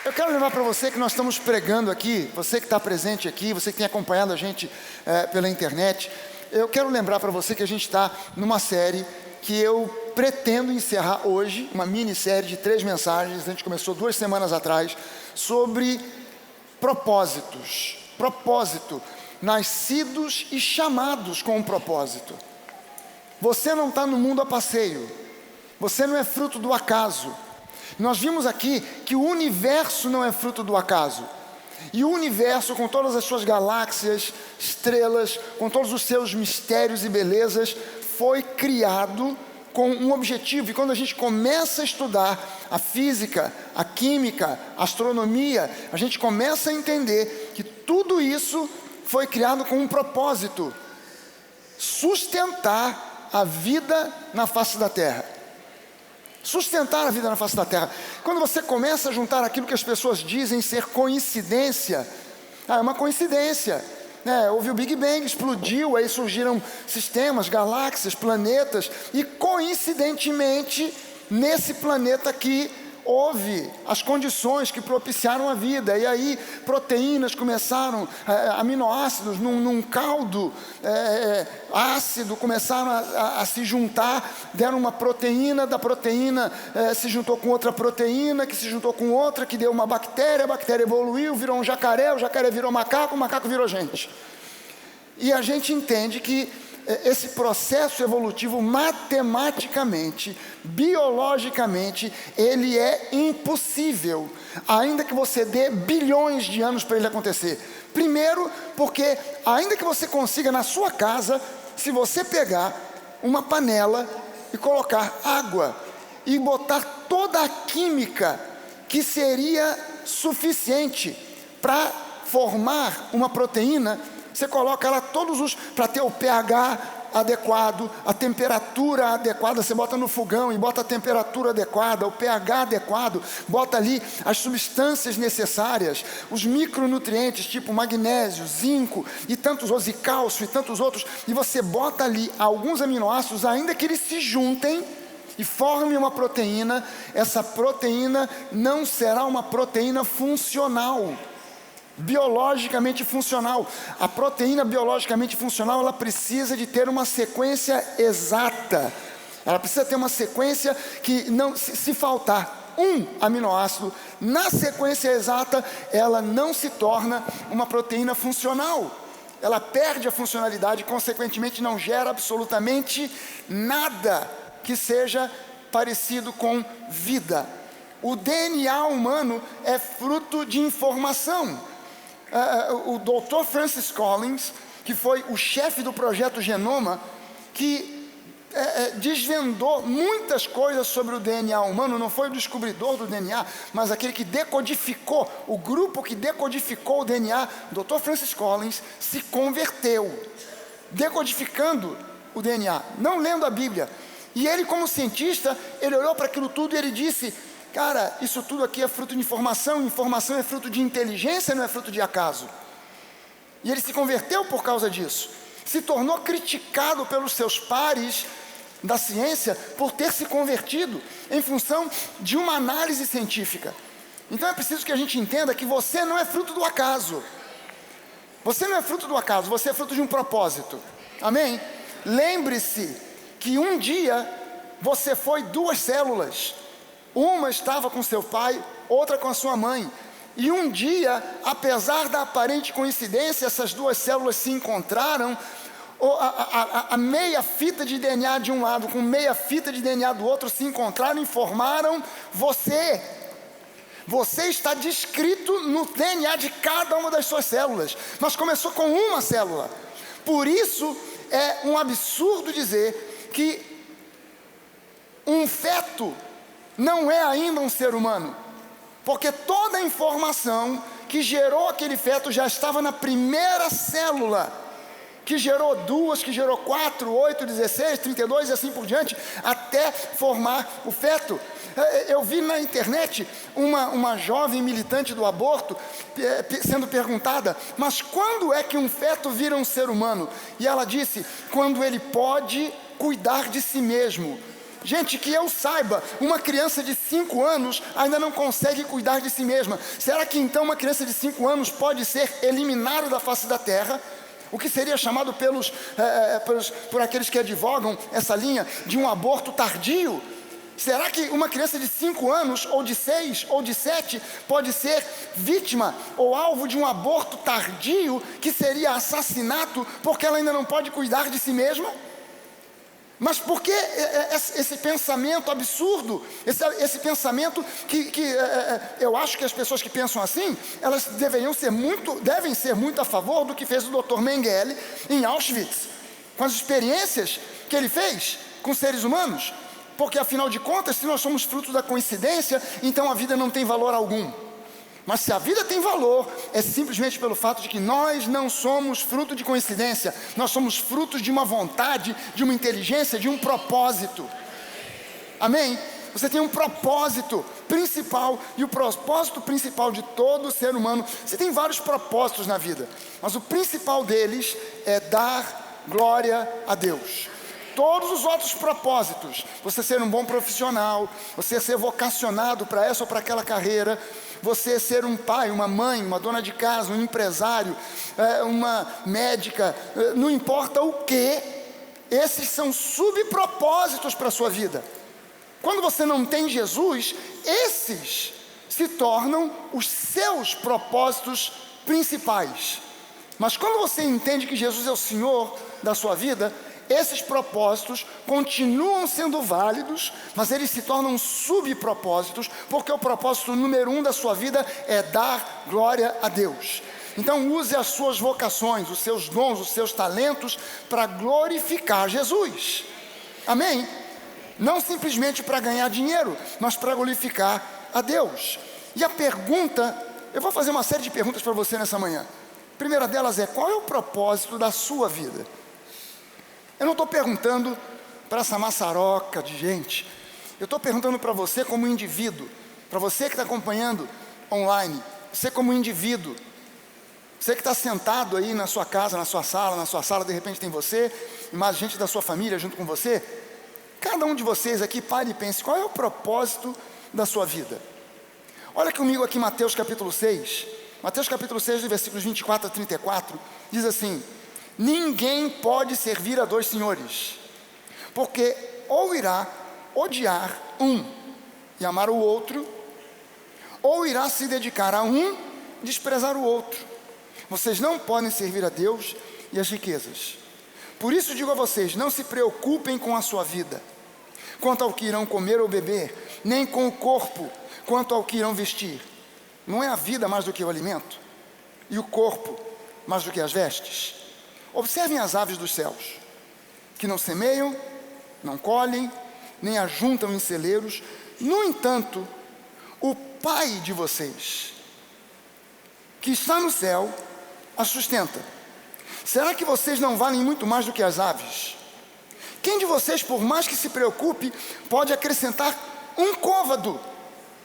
Eu quero lembrar para você que nós estamos pregando aqui, você que está presente aqui, você que tem acompanhado a gente pela internet. Eu quero lembrar para você que a gente está numa série que eu pretendo encerrar hoje, uma minissérie de 3 mensagens, a gente começou 2 semanas atrás, sobre propósitos. Propósito, nascidos e chamados com um propósito. Você não está no mundo a passeio, você não é fruto do acaso. Nós vimos aqui que o universo não é fruto do acaso. E o universo, com todas as suas galáxias, estrelas, com todos os seus mistérios e belezas, foi criado com um objetivo. E quando a gente começa a estudar a física, a química, a astronomia, a gente começa a entender que tudo isso foi criado com um propósito: sustentar a vida na face da Terra. Sustentar a vida na face da Terra. Quando você começa a juntar aquilo que as pessoas dizem ser coincidência, é uma coincidência, né? Houve o Big Bang, explodiu, aí surgiram sistemas, galáxias, planetas, e coincidentemente, nesse planeta aqui, houve as condições que propiciaram a vida, e aí proteínas começaram, aminoácidos num caldo ácido, começaram a se juntar, deram uma proteína, da proteína se juntou com outra proteína, que se juntou com outra, que deu uma bactéria, a bactéria evoluiu, virou um jacaré, o jacaré virou macaco, o macaco virou gente. E a gente entende que esse processo evolutivo, matematicamente, biologicamente, ele é impossível, ainda que você dê bilhões de anos para ele acontecer. Primeiro, porque ainda que você consiga na sua casa, se você pegar uma panela e colocar água e botar toda a química que seria suficiente para formar uma proteína, você coloca ela para ter o pH adequado, a temperatura adequada, você bota no fogão e bota a temperatura adequada, o pH adequado, bota ali as substâncias necessárias, os micronutrientes tipo magnésio, zinco e tantos outros, e cálcio e tantos outros, e você bota ali alguns aminoácidos, ainda que eles se juntem e formem uma proteína, essa proteína não será uma proteína funcional. Biologicamente funcional. A proteína biologicamente funcional, ela precisa de ter uma sequência exata. Ela precisa ter uma sequência que não, se faltar um aminoácido na sequência exata, ela não se torna uma proteína funcional. Ela perde a funcionalidade e, consequentemente, não gera absolutamente nada que seja parecido com vida. O DNA humano é fruto de informação. O Dr. Francis Collins, que foi o chefe do projeto Genoma, que desvendou muitas coisas sobre o DNA humano, não foi o descobridor do DNA, mas aquele que decodificou, o grupo que decodificou o DNA, Dr. Francis Collins, se converteu, decodificando o DNA, não lendo a Bíblia. E ele, como cientista, ele olhou para aquilo tudo e ele disse: cara, isso tudo aqui é fruto de informação, informação é fruto de inteligência, não é fruto de acaso. E ele se converteu por causa disso, se tornou criticado pelos seus pares da ciência por ter se convertido em função de uma análise científica. Então é preciso que a gente entenda que você não é fruto do acaso. Você não é fruto do acaso, você é fruto de um propósito. Amém? Lembre-se que um dia você foi 2 células. Uma estava com seu pai, outra com a sua mãe. E um dia, apesar da aparente coincidência, essas 2 células se encontraram. A meia fita de DNA de um lado com meia fita de DNA do outro se encontraram e formaram você. Você está descrito no DNA de cada uma das suas células, mas começou com uma célula. Por isso é um absurdo dizer que um feto não é ainda um ser humano, porque toda a informação que gerou aquele feto já estava na primeira célula, que gerou 2, que gerou 4, 8, 16, 32 e assim por diante, até formar o feto. Eu vi na internet uma jovem militante do aborto sendo perguntada: mas quando é que um feto vira um ser humano? E ela disse: quando ele pode cuidar de si mesmo. Gente, que eu saiba, uma criança de 5 anos ainda não consegue cuidar de si mesma. Será que então uma criança de 5 anos pode ser eliminada da face da terra? O que seria chamado por aqueles que advogam essa linha de um aborto tardio? Será que uma criança de 5 anos, ou de 6, ou de 7, pode ser vítima ou alvo de um aborto tardio, que seria assassinato, porque ela ainda não pode cuidar de si mesma? Mas por que esse pensamento absurdo, esse pensamento que eu acho que as pessoas que pensam assim, elas devem ser muito a favor do que fez o Dr. Mengele em Auschwitz, com as experiências que ele fez com seres humanos, porque afinal de contas, se nós somos fruto da coincidência, então a vida não tem valor algum. Mas se a vida tem valor, é simplesmente pelo fato de que nós não somos fruto de coincidência, nós somos frutos de uma vontade, de uma inteligência, de um propósito. Amém? Você tem um propósito principal, e o propósito principal de todo ser humano, você tem vários propósitos na vida, mas o principal deles é dar glória a Deus. Todos os outros propósitos, você ser um bom profissional, você ser vocacionado para essa ou para aquela carreira, você ser um pai, uma mãe, uma dona de casa, um empresário, uma médica, não importa o que, esses são subpropósitos para a sua vida. Quando você não tem Jesus, esses se tornam os seus propósitos principais. Mas quando você entende que Jesus é o Senhor da sua vida, esses propósitos continuam sendo válidos, mas eles se tornam subpropósitos, porque o propósito número 1 da sua vida é dar glória a Deus. Então use as suas vocações, os seus dons, os seus talentos para glorificar Jesus. Amém? Não simplesmente para ganhar dinheiro, mas para glorificar a Deus. E a pergunta, eu vou fazer uma série de perguntas para você nessa manhã. A primeira delas é: qual é o propósito da sua vida? Eu não estou perguntando para essa maçaroca de gente, eu estou perguntando para você como indivíduo, para você que está acompanhando online, você como indivíduo, você que está sentado aí na sua casa, na sua sala de repente tem você e mais gente da sua família junto com você. Cada um de vocês aqui pare e pense, qual é o propósito da sua vida? Olha comigo aqui Mateus capítulo 6, de versículos 24 a 34, diz assim: ninguém pode servir a 2 senhores, porque ou irá odiar um e amar o outro, ou irá se dedicar a um e desprezar o outro. Vocês não podem servir a Deus e as riquezas. Por isso digo a vocês, não se preocupem com a sua vida, quanto ao que irão comer ou beber, nem com o corpo, quanto ao que irão vestir. Não é a vida mais do que o alimento, e o corpo mais do que as vestes? Observem as aves dos céus, que não semeiam, não colhem, nem ajuntam em celeiros. No entanto, o Pai de vocês, que está no céu, a sustenta. Será que vocês não valem muito mais do que as aves? Quem de vocês, por mais que se preocupe, pode acrescentar um côvado,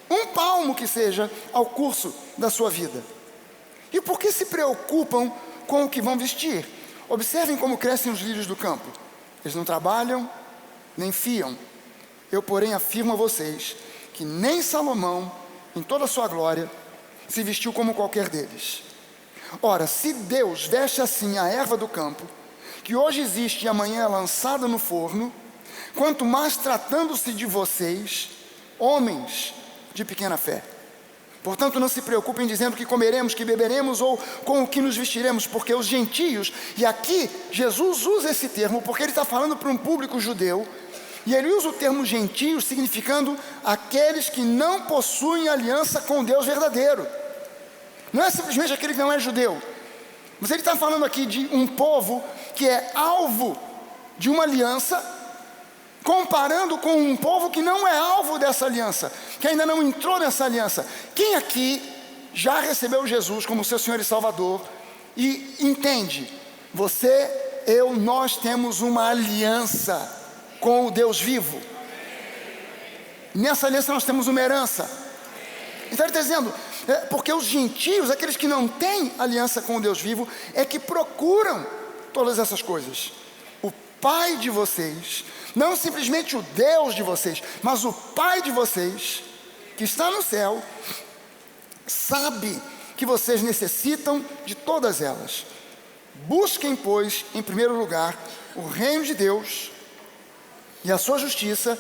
um palmo que seja, ao curso da sua vida? E por que se preocupam com o que vão vestir? Observem como crescem os lírios do campo. Eles não trabalham, nem fiam. Eu, porém, afirmo a vocês que nem Salomão, em toda a sua glória, se vestiu como qualquer deles. Ora, se Deus veste assim a erva do campo, que hoje existe e amanhã é lançada no forno, quanto mais tratando-se de vocês, homens de pequena fé. Portanto, não se preocupem dizendo que comeremos, que beberemos ou com o que nos vestiremos, porque os gentios, e aqui Jesus usa esse termo porque ele está falando para um público judeu, e ele usa o termo gentios significando aqueles que não possuem aliança com Deus verdadeiro. Não é simplesmente aquele que não é judeu, mas ele está falando aqui de um povo que é alvo de uma aliança, comparando com um povo que não é alvo dessa aliança, que ainda não entrou nessa aliança. Quem aqui já recebeu Jesus como seu Senhor e Salvador e entende, você, eu, nós temos uma aliança com o Deus vivo? Nessa aliança nós temos uma herança. Então ele está dizendo, porque os gentios, aqueles que não têm aliança com o Deus vivo, é que procuram todas essas coisas. O Pai de vocês, Não simplesmente o Deus de vocês, mas o Pai de vocês, que está no céu, sabe que vocês necessitam de todas elas. Busquem, pois, em primeiro lugar, o reino de Deus e a sua justiça,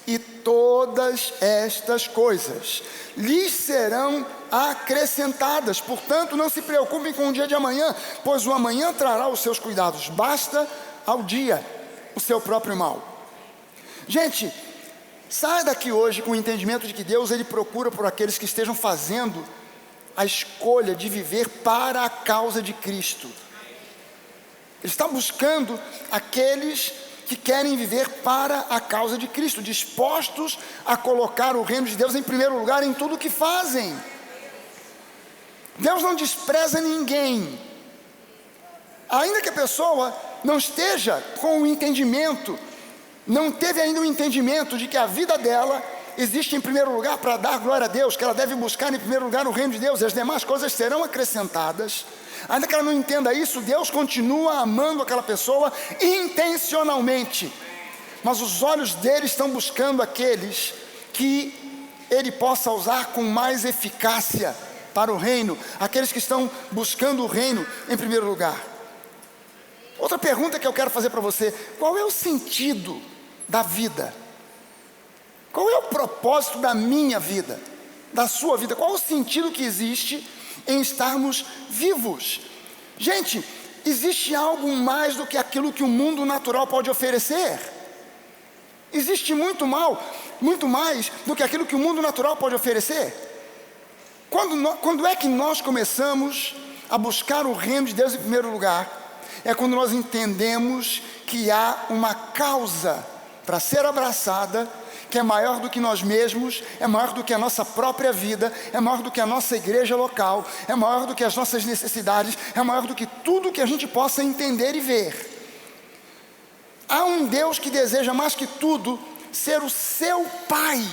e todas estas coisas lhes serão acrescentadas. Portanto, não se preocupem com o dia de amanhã, pois o amanhã trará os seus cuidados. Basta ao dia o seu próprio mal. Gente, saia daqui hoje com o entendimento de que Deus, Ele procura por aqueles que estejam fazendo a escolha de viver para a causa de Cristo. Ele está buscando aqueles que querem viver para a causa de Cristo, dispostos a colocar o reino de Deus em primeiro lugar em tudo o que fazem. Deus não despreza ninguém, ainda que a pessoa não esteja com o entendimento, não teve ainda o entendimento de que a vida dela existe em primeiro lugar para dar glória a Deus, que ela deve buscar em primeiro lugar o reino de Deus, e as demais coisas serão acrescentadas. Ainda que ela não entenda isso, Deus continua amando aquela pessoa intencionalmente, mas os olhos dele estão buscando aqueles que ele possa usar com mais eficácia para o reino, aqueles que estão buscando o reino em primeiro lugar. Outra pergunta que eu quero fazer para você: qual é o sentido da vida? Qual é o propósito da minha vida, da sua vida? Qual é o sentido que existe em estarmos vivos? Gente, existe algo mais do que aquilo que o mundo natural pode oferecer. Existe muito mais do que aquilo que o mundo natural pode oferecer. Quando é que nós começamos a buscar o reino de Deus em primeiro lugar? É quando nós entendemos que há uma causa para ser abraçada, que é maior do que nós mesmos, é maior do que a nossa própria vida, é maior do que a nossa igreja local, é maior do que as nossas necessidades, é maior do que tudo que a gente possa entender e ver. Há um Deus que deseja mais que tudo ser o seu Pai,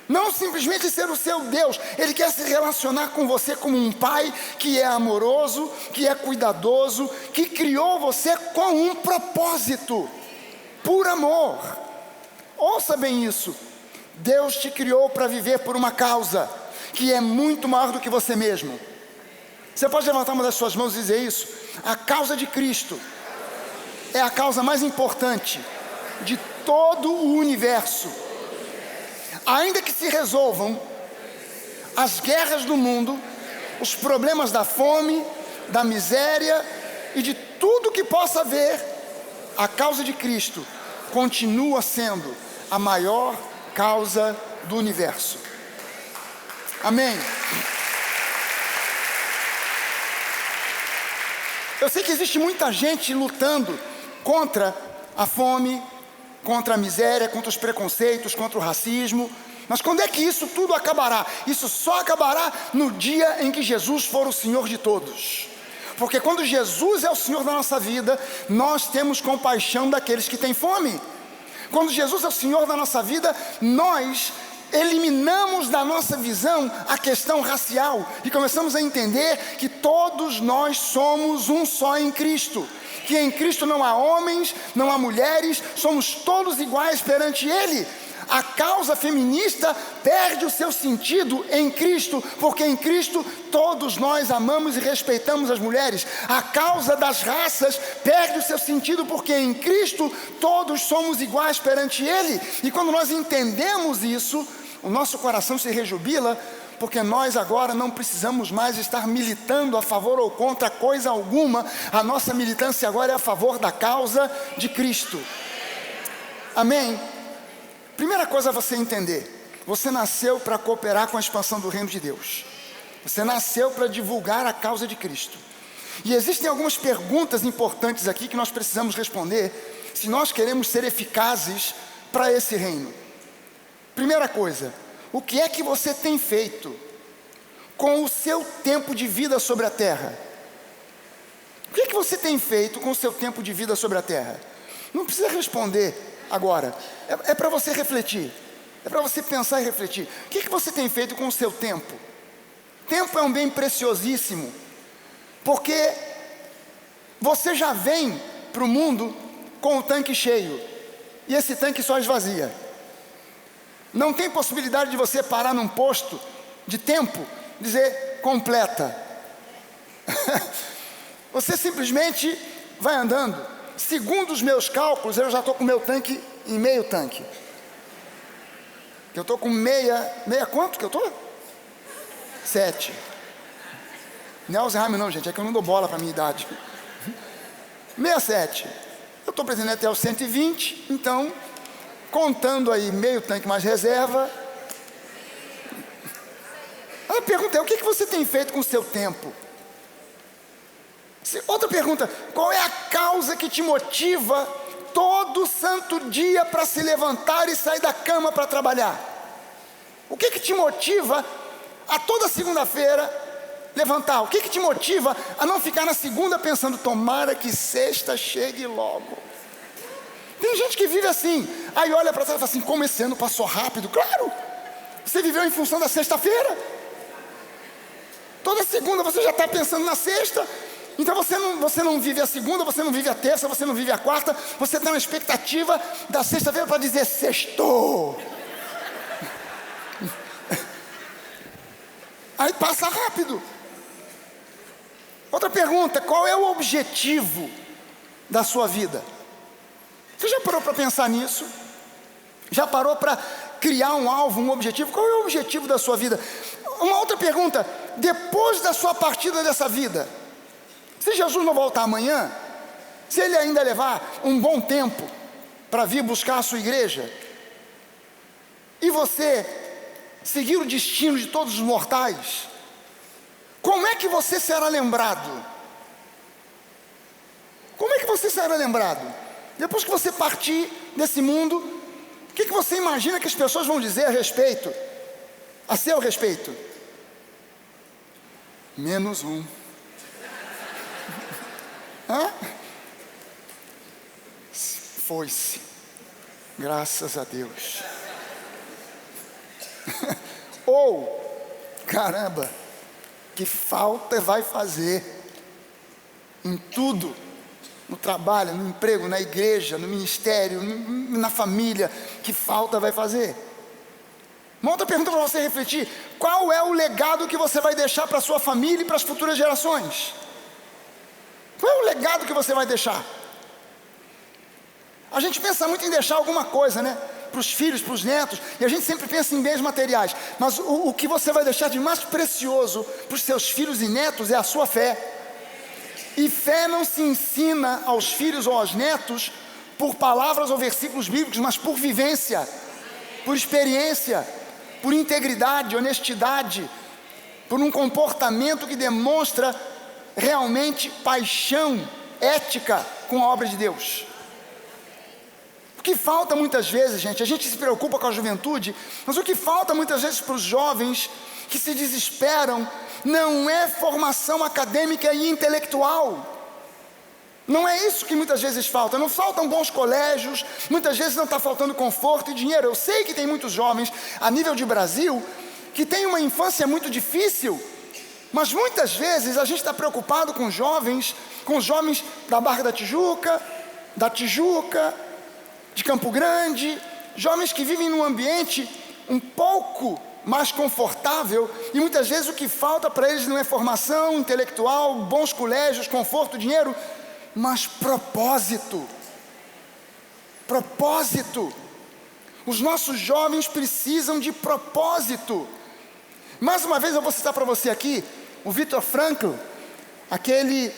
não simplesmente ser o seu Deus. Ele quer se relacionar com você como um pai que é amoroso, que é cuidadoso, que criou você com um propósito, por amor. Ouça bem isso: Deus te criou para viver por uma causa que é muito maior do que você mesmo. Você pode levantar uma das suas mãos e dizer isso? A causa de Cristo é a causa mais importante de todo o universo. Ainda que se resolvam as guerras do mundo, os problemas da fome, da miséria e de tudo que possa haver, a causa de Cristo continua sendo a maior causa do universo. Amém? Eu sei que existe muita gente lutando contra a fome, contra a miséria, contra os preconceitos, contra o racismo. Mas quando é que isso tudo acabará? Isso só acabará no dia em que Jesus for o Senhor de todos. Porque quando Jesus é o Senhor da nossa vida, nós temos compaixão daqueles que têm fome. Quando Jesus é o Senhor da nossa vida, nós eliminamos da nossa visão a questão racial e começamos a entender que todos nós somos um só em Cristo, que em Cristo não há homens, não há mulheres, somos todos iguais perante Ele. A causa feminista perde o seu sentido em Cristo, porque em Cristo todos nós amamos e respeitamos as mulheres. A causa das raças perde o seu sentido, porque em Cristo todos somos iguais perante Ele. E quando nós entendemos isso, o nosso coração se rejubila, porque nós agora não precisamos mais estar militando a favor ou contra coisa alguma. A nossa militância agora é a favor da causa de Cristo. Amém? Primeira coisa a você entender: você nasceu para cooperar com a expansão do reino de Deus. Você nasceu para divulgar a causa de Cristo. E existem algumas perguntas importantes aqui que nós precisamos responder se nós queremos ser eficazes para esse reino. Primeira coisa: o que é que você tem feito com o seu tempo de vida sobre a terra? O que é que você tem feito com o seu tempo de vida sobre a terra? Não precisa responder agora, é para você refletir, é para você pensar e refletir. O que é que você tem feito com o seu tempo? Tempo é um bem preciosíssimo, porque você já vem para o mundo com o tanque cheio, e esse tanque só esvazia. Não tem possibilidade de você parar num posto de tempo, dizer completa. Você simplesmente vai andando. Segundo os meus cálculos, eu já estou com o meu tanque em meio tanque. Eu estou com meia quanto que eu estou? 7. Não é Alzheimer não, gente, é que eu não dou bola para a minha idade. 67. Eu estou pretendendo até os 120, então, contando aí meio tanque mais reserva. A pergunta é, o que você tem feito com o seu tempo? Outra pergunta, qual é a causa que te motiva todo santo dia para se levantar e sair da cama para trabalhar? O que te motiva a toda segunda-feira levantar? O que te motiva a não ficar na segunda pensando, tomara que sexta chegue logo? Tem gente que vive assim, aí olha para trás e fala assim, como esse ano passou rápido. Claro, você viveu em função da sexta-feira. Toda segunda você já está pensando na sexta. Então você não vive a segunda, você não vive a terça, você não vive a quarta. Você está na expectativa da sexta-feira para dizer sextou. Aí passa rápido. Outra pergunta, qual é o objetivo da sua vida? Você já parou para pensar nisso? Já parou para criar um alvo, um objetivo? Qual é o objetivo da sua vida? Uma outra pergunta, depois da sua partida dessa vida, se Jesus não voltar amanhã, se ele ainda levar um bom tempo para vir buscar a sua igreja, e você seguir o destino de todos os mortais, como é que você será lembrado? Como é que você será lembrado? Depois que você partir desse mundo, o que você imagina que as pessoas vão dizer a seu respeito? Menos um. Foi-se. Graças a Deus. Ou, caramba, que falta vai fazer em tudo, no trabalho, no emprego, na igreja, no ministério, na família, que falta vai fazer. Uma outra pergunta para você refletir, qual é o legado que você vai deixar para a sua família e para as futuras gerações? Qual é o legado que você vai deixar? A gente pensa muito em deixar alguma coisa, né? Para os filhos, para os netos, e a gente sempre pensa em bens materiais, mas o que você vai deixar de mais precioso para os seus filhos e netos é a sua fé. E fé não se ensina aos filhos ou aos netos por palavras ou versículos bíblicos, mas por vivência, por experiência, por integridade, honestidade, por um comportamento que demonstra realmente paixão, ética com a obra de Deus. O que falta muitas vezes, gente, a gente se preocupa com a juventude, mas o que falta muitas vezes para os jovens que se desesperam não é formação acadêmica e intelectual. Não é isso que muitas vezes falta. Não faltam bons colégios, muitas vezes não está faltando conforto e dinheiro. Eu sei que tem muitos jovens a nível de Brasil que têm uma infância muito difícil, mas muitas vezes a gente está preocupado com os jovens da Barra da Tijuca, de Campo Grande, jovens que vivem num ambiente um pouco mais confortável, e muitas vezes o que falta para eles não é formação intelectual, bons colégios, conforto, dinheiro, mas propósito. Os nossos jovens precisam de propósito. Mais uma vez eu vou citar para você aqui o Viktor Frankl, aquele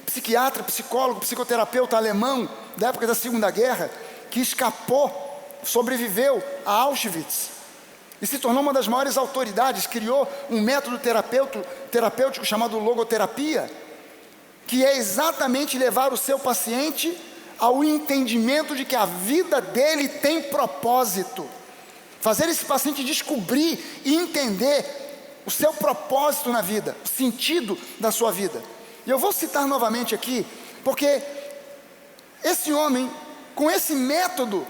psiquiatra, psicólogo, psicoterapeuta alemão da época da Segunda Guerra, que escapou, sobreviveu a Auschwitz e se tornou uma das maiores autoridades. Criou um método terapêutico chamado logoterapia, que é exatamente levar o seu paciente ao entendimento de que a vida dele tem propósito, fazer esse paciente descobrir e entender o seu propósito na vida, o sentido da sua vida. E eu vou citar novamente aqui, porque esse homem, com esse método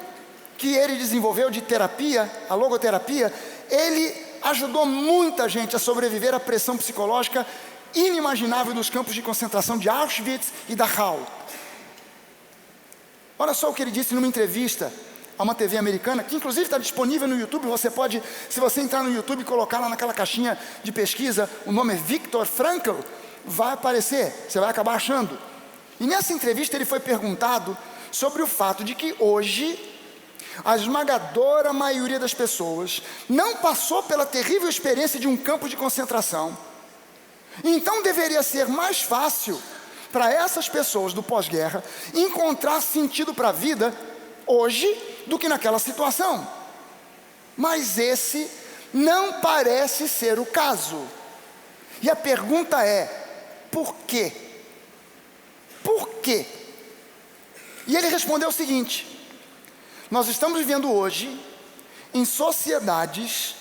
que ele desenvolveu de terapia, a logoterapia, ele ajudou muita gente a sobreviver à pressão psicológica inimaginável dos campos de concentração de Auschwitz e Dachau. Olha só o que ele disse numa entrevista a uma TV americana, que inclusive está disponível no YouTube. Você pode, se você entrar no YouTube e colocar lá naquela caixinha de pesquisa, o nome é Viktor Frankl, vai aparecer, você vai acabar achando. E nessa entrevista ele foi perguntado sobre o fato de que hoje a esmagadora maioria das pessoas não passou pela terrível experiência de um campo de concentração. Então deveria ser mais fácil para essas pessoas do pós-guerra encontrar sentido para a vida hoje do que naquela situação. Mas esse não parece ser o caso. E a pergunta é: por quê? Por quê? E ele respondeu o seguinte: nós estamos vivendo hoje em sociedades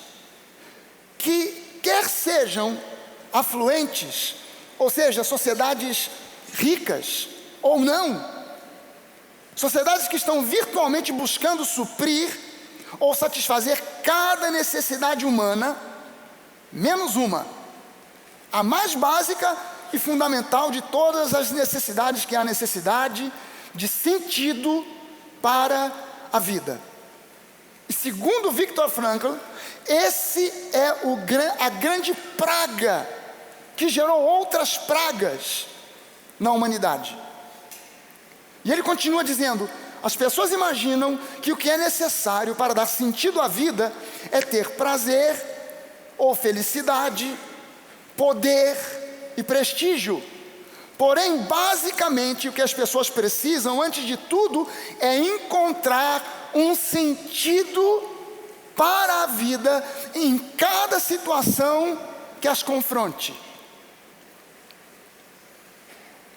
que, quer sejam afluentes, ou seja, sociedades ricas ou não, sociedades que estão virtualmente buscando suprir ou satisfazer cada necessidade humana, menos uma, a mais básica e fundamental de todas as necessidades, que é a necessidade de sentido para a vida. E segundo Viktor Frankl, esse é a grande praga que gerou outras pragas na humanidade. E ele continua dizendo: as pessoas imaginam que o que é necessário para dar sentido à vida é ter prazer ou felicidade, poder e prestígio. Porém, basicamente, o que as pessoas precisam, antes de tudo, é encontrar um sentido para a vida em cada situação que as confronte.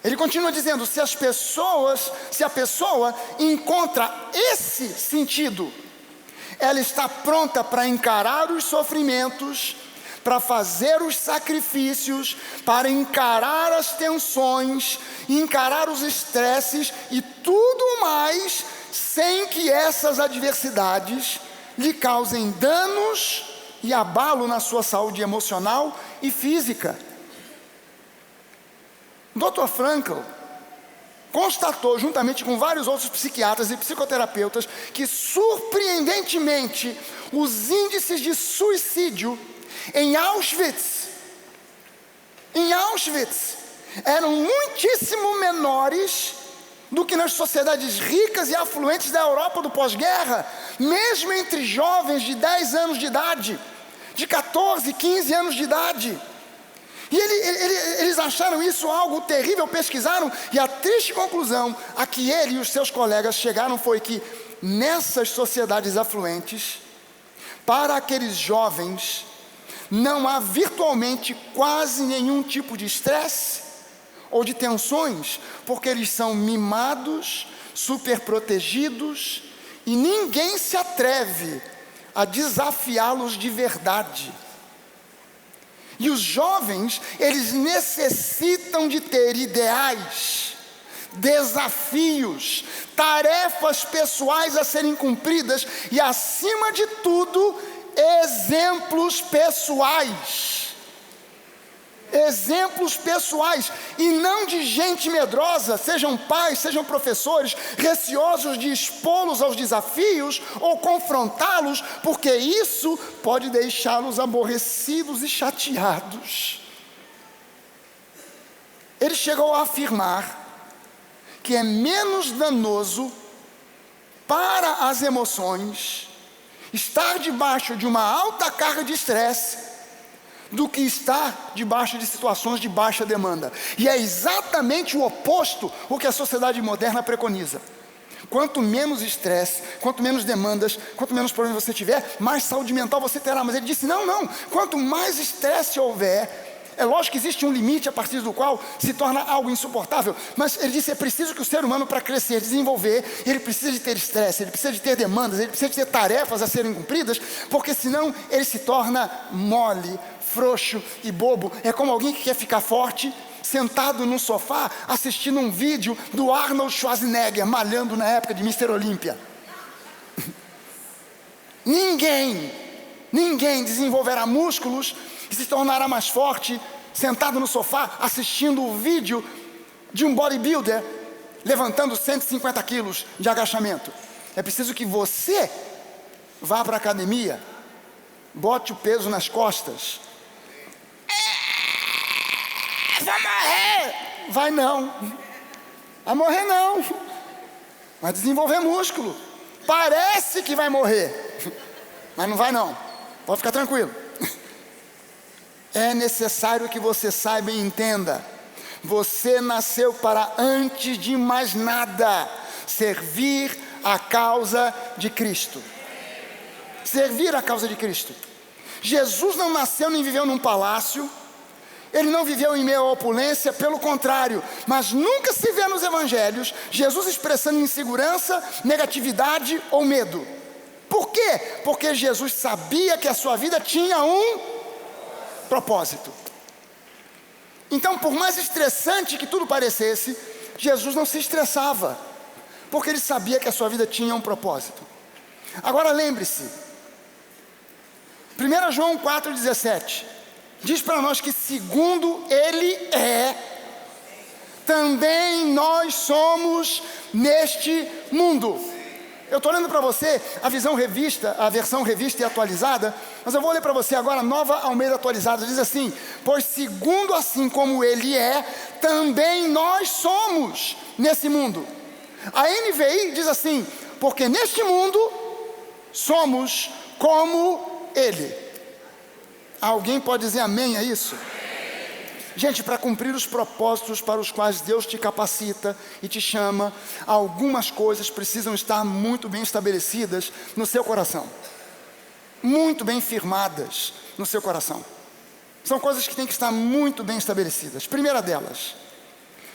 Ele continua dizendo: se a pessoa encontra esse sentido, ela está pronta para encarar os sofrimentos, para fazer os sacrifícios, para encarar as tensões, encarar os estresses e tudo mais, sem que essas adversidades lhe causem danos e abalo na sua saúde emocional e física. Dr. Frankl constatou, juntamente com vários outros psiquiatras e psicoterapeutas, que surpreendentemente os índices de suicídio em Auschwitz eram muitíssimo menores do que nas sociedades ricas e afluentes da Europa do pós-guerra, mesmo entre jovens de 10 anos de idade, de 14, 15 anos de idade. E eles acharam isso algo terrível, pesquisaram, e a triste conclusão a que ele e os seus colegas chegaram foi que nessas sociedades afluentes, para aqueles jovens, não há virtualmente quase nenhum tipo de estresse ou de tensões, porque eles são mimados, super protegidos, e ninguém se atreve a desafiá-los de verdade. E os jovens, eles necessitam de ter ideais, desafios, tarefas pessoais a serem cumpridas e, acima de tudo, exemplos pessoais. Exemplos pessoais, e não de gente medrosa, sejam pais, sejam professores, receosos de expô-los aos desafios ou confrontá-los, porque isso pode deixá-los aborrecidos e chateados. Ele chegou a afirmar que é menos danoso para as emoções estar debaixo de uma alta carga de estresse do que estar debaixo de situações de baixa demanda. E é exatamente o oposto o que a sociedade moderna preconiza. Quanto menos estresse, quanto menos demandas, quanto menos problemas você tiver, mais saúde mental você terá. Mas ele disse: não, quanto mais estresse houver, é lógico que existe um limite a partir do qual se torna algo insuportável, mas ele disse: é preciso que o ser humano, para crescer, desenvolver, ele precisa de ter estresse, ele precisa de ter demandas, ele precisa de ter tarefas a serem cumpridas, porque senão ele se torna mole, frouxo e bobo. É como alguém que quer ficar forte, sentado num sofá, assistindo um vídeo do Arnold Schwarzenegger, malhando na época de Mr. Olímpia. Ninguém desenvolverá músculos e se tornará mais forte, sentado no sofá, assistindo o vídeo de um bodybuilder levantando 150 quilos de agachamento. É preciso que você vá para a academia, bote o peso nas costas. Vai morrer! Vai não. Vai morrer não. Vai desenvolver músculo. Parece que vai morrer, mas não vai não. Pode ficar tranquilo. É necessário que você saiba e entenda. Você nasceu para, antes de mais nada, servir a causa de Cristo. Servir a causa de Cristo. Jesus não nasceu nem viveu num palácio. Ele não viveu em meio à opulência, pelo contrário. Mas nunca se vê nos evangelhos Jesus expressando insegurança, negatividade ou medo. Por quê? Porque Jesus sabia que a sua vida tinha um propósito. Então, por mais estressante que tudo parecesse, Jesus não se estressava, porque ele sabia que a sua vida tinha um propósito. Agora lembre-se, 1 João 4,17 diz para nós que segundo ele é, também nós somos neste mundo. Eu estou lendo para você a versão revista e atualizada, mas eu vou ler para você agora a Nova Almeida atualizada. Diz assim: pois segundo assim como ele é, também nós somos nesse mundo. A NVI diz assim: porque neste mundo somos como ele. Alguém pode dizer amém a isso? Gente, para cumprir os propósitos para os quais Deus te capacita e te chama, algumas coisas precisam estar muito bem estabelecidas no seu coração. Muito bem firmadas no seu coração. São coisas que têm que estar muito bem estabelecidas. Primeira delas,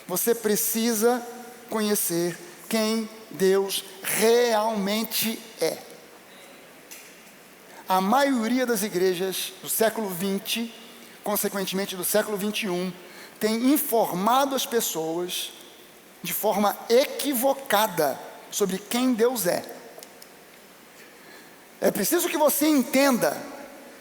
você precisa conhecer quem Deus realmente é. A maioria das igrejas do século XX, consequentemente do século XXI, tem informado as pessoas de forma equivocada sobre quem Deus é. É preciso que você entenda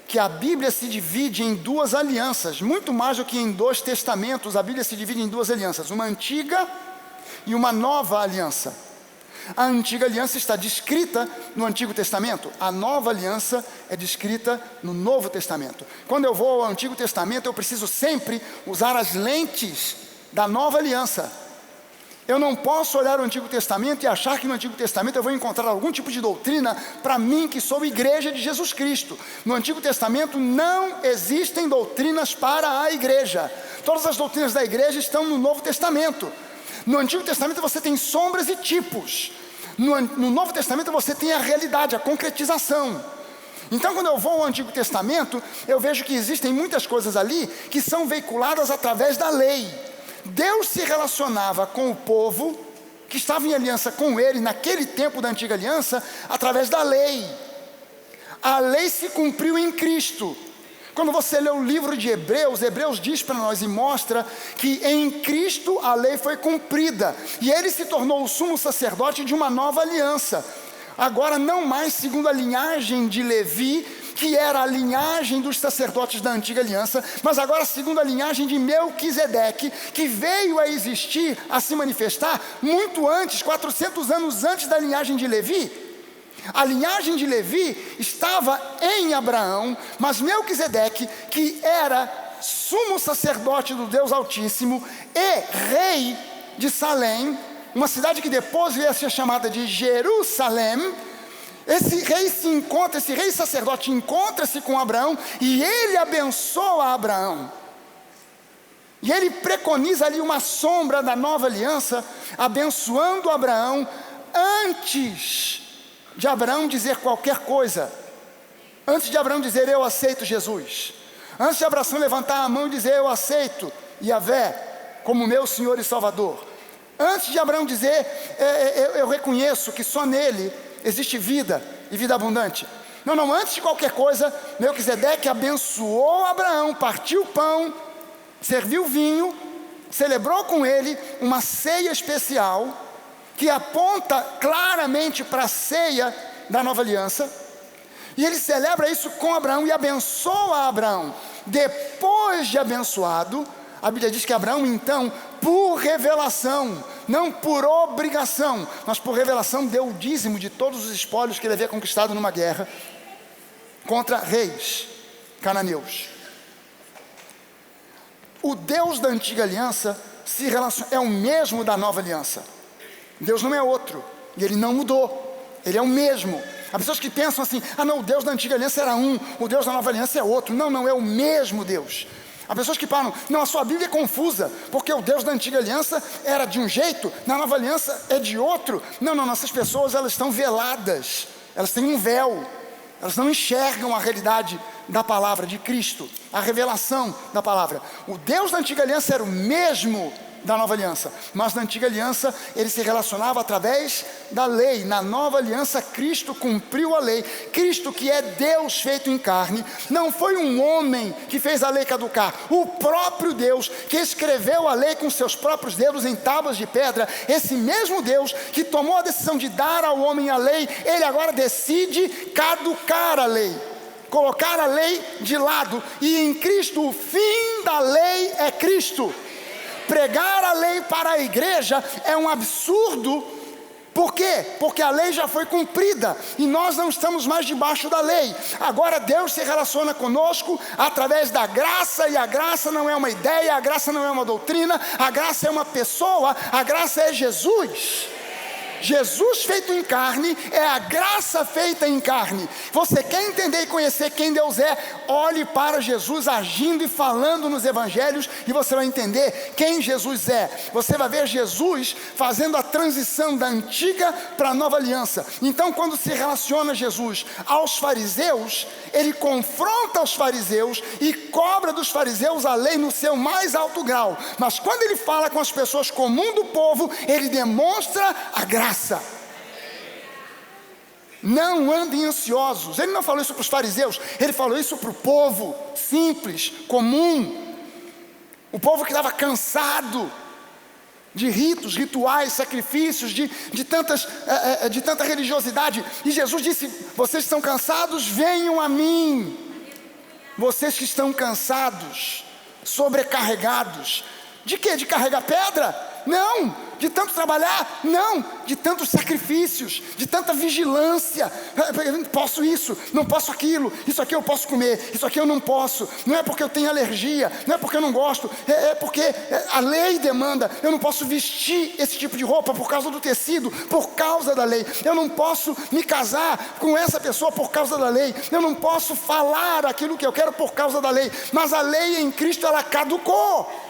que a Bíblia se divide em duas alianças, muito mais do que em 2 testamentos. A Bíblia se divide em 2 alianças, uma antiga e uma nova aliança. A antiga aliança está descrita no Antigo Testamento, a nova aliança é descrita no Novo Testamento. Quando eu vou ao Antigo Testamento, eu preciso sempre usar as lentes da nova aliança. Eu não posso olhar o Antigo Testamento e achar que no Antigo Testamento eu vou encontrar algum tipo de doutrina para mim que sou igreja de Jesus Cristo. No Antigo Testamento não existem doutrinas para a igreja. Todas as doutrinas da igreja estão no Novo Testamento. No Antigo Testamento você tem sombras e tipos. No Novo Testamento você tem a realidade, a concretização. Então, quando eu vou ao Antigo Testamento, eu vejo que existem muitas coisas ali que são veiculadas através da lei. Deus se relacionava com o povo que estava em aliança com ele naquele tempo da antiga aliança através da lei. A lei se cumpriu em Cristo. Quando você lê o livro de Hebreus, Hebreus diz para nós e mostra que em Cristo a lei foi cumprida e ele se tornou o sumo sacerdote de uma nova aliança. Agora não mais segundo a linhagem de Levi, que era a linhagem dos sacerdotes da antiga aliança, mas agora segundo a linhagem de Melquisedeque, que veio a existir, a se manifestar muito antes, 400 anos antes da linhagem de Levi. A linhagem de Levi estava em Abraão, mas Melquisedeque, que era sumo sacerdote do Deus Altíssimo e rei de Salém, uma cidade que depois veio a ser chamada de Jerusalém, esse rei sacerdote encontra-se com Abraão e ele abençoa Abraão. E ele preconiza ali uma sombra da nova aliança, abençoando Abraão antes de Abraão dizer qualquer coisa, antes de Abraão dizer eu aceito Jesus, antes de Abraão levantar a mão e dizer eu aceito Yahvé como meu Senhor e Salvador, antes de Abraão dizer eu reconheço que só nele existe vida e vida abundante, não, antes de qualquer coisa, Melquisedeque abençoou Abraão, partiu o pão, serviu vinho, celebrou com ele uma ceia especial, que aponta claramente para a ceia da nova aliança, e ele celebra isso com Abraão e abençoa Abraão. Depois de abençoado, A Bíblia diz que Abraão então, por revelação, não por obrigação, mas por revelação, deu o dízimo de todos os espólios que ele havia conquistado numa guerra contra reis cananeus. O Deus da antiga aliança é o mesmo da nova aliança. Deus não é outro, e Ele não mudou, Ele é o mesmo. Há pessoas que pensam assim, não, o Deus da antiga aliança era um, o Deus da nova aliança é outro. Não, é o mesmo Deus. Há pessoas que falam, não, a sua Bíblia é confusa, porque o Deus da antiga aliança era de um jeito, na nova aliança é de outro. Não, essas pessoas, elas estão veladas, elas têm um véu, elas não enxergam a realidade da palavra de Cristo, a revelação da palavra. O Deus da antiga aliança era o mesmo da nova aliança, mas na antiga aliança ele se relacionava através da lei. Na nova aliança Cristo cumpriu a lei. Cristo, que é Deus feito em carne, não foi um homem que fez a lei caducar, o próprio Deus que escreveu a lei com seus próprios dedos em tábuas de pedra. Esse mesmo Deus que tomou a decisão de dar ao homem a lei, ele agora decide caducar a lei, colocar a lei de lado, e em Cristo o fim da lei é Cristo. Pregar a lei para a igreja é um absurdo. Por quê? Porque a lei já foi cumprida e nós não estamos mais debaixo da lei. Agora Deus se relaciona conosco através da graça, e a graça não é uma ideia, a graça não é uma doutrina, a graça é uma pessoa, a graça é Jesus. Jesus feito em carne é a graça feita em carne. Você quer entender e conhecer quem Deus é? Olhe para Jesus agindo e falando nos evangelhos, e você vai entender quem Jesus é. Você vai ver Jesus fazendo a transição da antiga para a nova aliança. Então, quando se relaciona Jesus aos fariseus, ele confronta os fariseus e cobra dos fariseus a lei no seu mais alto grau. Mas quando ele fala com as pessoas comum do povo, ele demonstra a graça. Não andem ansiosos. Ele não falou isso para os fariseus, ele falou isso para o povo simples, comum. O povo que estava cansado de ritos, rituais, sacrifícios, de tanta religiosidade. E Jesus disse: vocês estão cansados, venham a mim. Vocês que estão cansados, sobrecarregados. De quê? De carregar pedra? Não. De tanto trabalhar? Não. De tantos sacrifícios, de tanta vigilância. Posso isso, não posso aquilo. Isso aqui eu posso comer, isso aqui eu não posso. Não é porque eu tenho alergia, não é porque eu não gosto, é porque a lei demanda. Eu não posso vestir esse tipo de roupa por causa do tecido, por causa da lei. Eu não posso me casar com essa pessoa por causa da lei. Eu não posso falar aquilo que eu quero por causa da lei. Mas a lei em Cristo, ela caducou.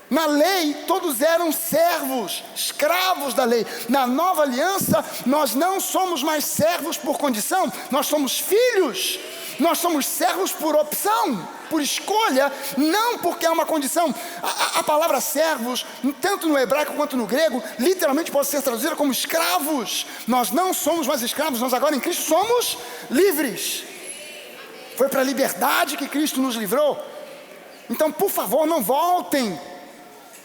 Na lei, todos eram servos, escravos da lei. Na nova aliança, nós não somos mais servos por condição, nós somos filhos. Nós somos servos por opção, por escolha, não porque é uma condição. A palavra servos, tanto no hebraico quanto no grego, literalmente pode ser traduzida como escravos. Nós não somos mais escravos, nós agora em Cristo somos livres. Foi para a liberdade que Cristo nos livrou. Então, por favor, não voltem.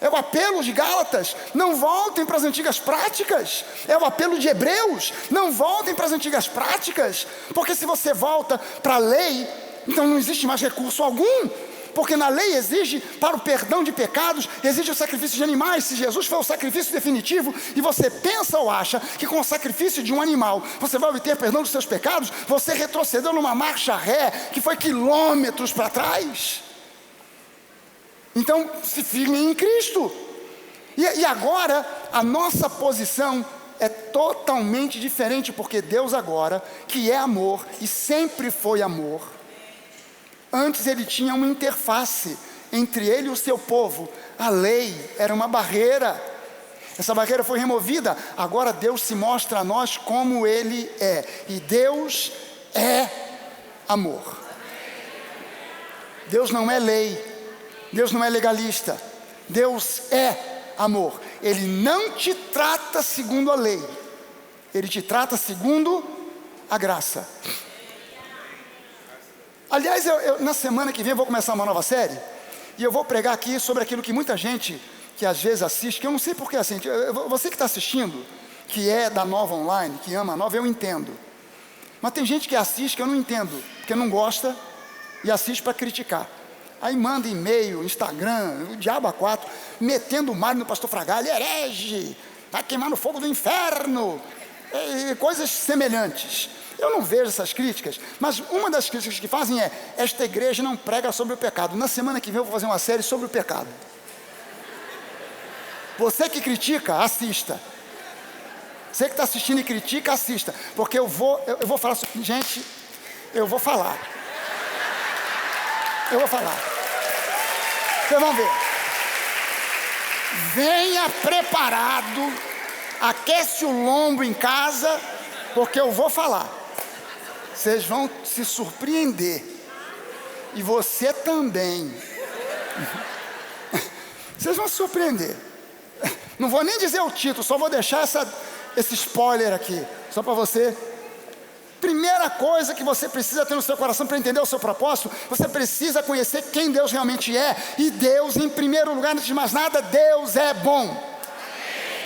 É o apelo de Gálatas, não voltem para as antigas práticas. É o apelo de Hebreus, não voltem para as antigas práticas. Porque se você volta para a lei, então não existe mais recurso algum. Porque na lei exige, para o perdão de pecados, exige o sacrifício de animais. Se Jesus foi o sacrifício definitivo, e você pensa ou acha que com o sacrifício de um animal você vai obter perdão dos seus pecados, você retrocedeu numa marcha ré que foi quilômetros para trás. Então, se firmem em Cristo. E agora, a nossa posição é totalmente diferente, porque Deus agora, que é amor e sempre foi amor, antes ele tinha uma interface entre ele e o seu povo. A lei era uma barreira. Essa barreira foi removida. Agora Deus se mostra a nós como Ele é. E Deus é amor. Deus não é lei. Deus não é legalista. Deus é amor. Ele não te trata segundo a lei. Ele te trata segundo a graça. Aliás, na semana que vem eu vou começar uma nova série. E eu vou pregar aqui sobre aquilo que muita gente que às vezes assiste, que eu não sei porque assim, você que está assistindo, que é da Nova Online, que ama a Nova, eu entendo. Mas tem gente que assiste que eu não entendo, porque não gosta e assiste para criticar. Aí manda e-mail, Instagram, o diabo a quatro, metendo o mar no pastor Fragale, herege, vai queimar no fogo do inferno, e coisas semelhantes. Eu não vejo essas críticas, mas uma das críticas que fazem é: esta igreja não prega sobre o pecado. Na semana que vem eu vou fazer uma série sobre o pecado. Você que critica, assista. Você que está assistindo e critica, assista. Porque eu vou falar sobre... Gente, eu vou falar. Vocês vão ver. Venha preparado, aquece o lombo em casa, porque eu vou falar. Vocês vão se surpreender. E você também. Vocês vão se surpreender. Não vou nem dizer o título, só vou deixar esse spoiler aqui, só para você. Primeira coisa que você precisa ter no seu coração para entender o seu propósito: você precisa conhecer quem Deus realmente é. E Deus, em primeiro lugar, antes de mais nada, Deus é bom.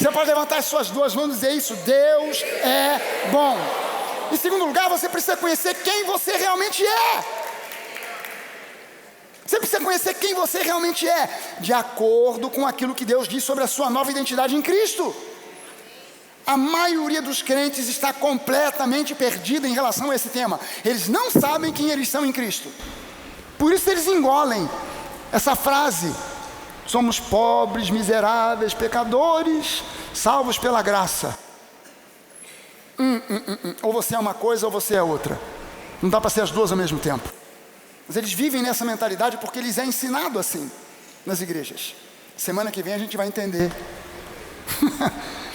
Você pode levantar as suas duas mãos e dizer isso: Deus é bom. Em segundo lugar, você precisa conhecer quem você realmente é. Você precisa conhecer quem você realmente é, de acordo com aquilo que Deus diz sobre a sua nova identidade em Cristo. A maioria dos crentes está completamente perdida em relação a esse tema. Eles não sabem quem eles são em Cristo. Por isso eles engolem essa frase: somos pobres, miseráveis, pecadores, salvos pela graça. Ou você é uma coisa ou você é outra. Não dá para ser as duas ao mesmo tempo. Mas eles vivem nessa mentalidade porque lhes é ensinado assim nas igrejas. Semana que vem a gente vai entender.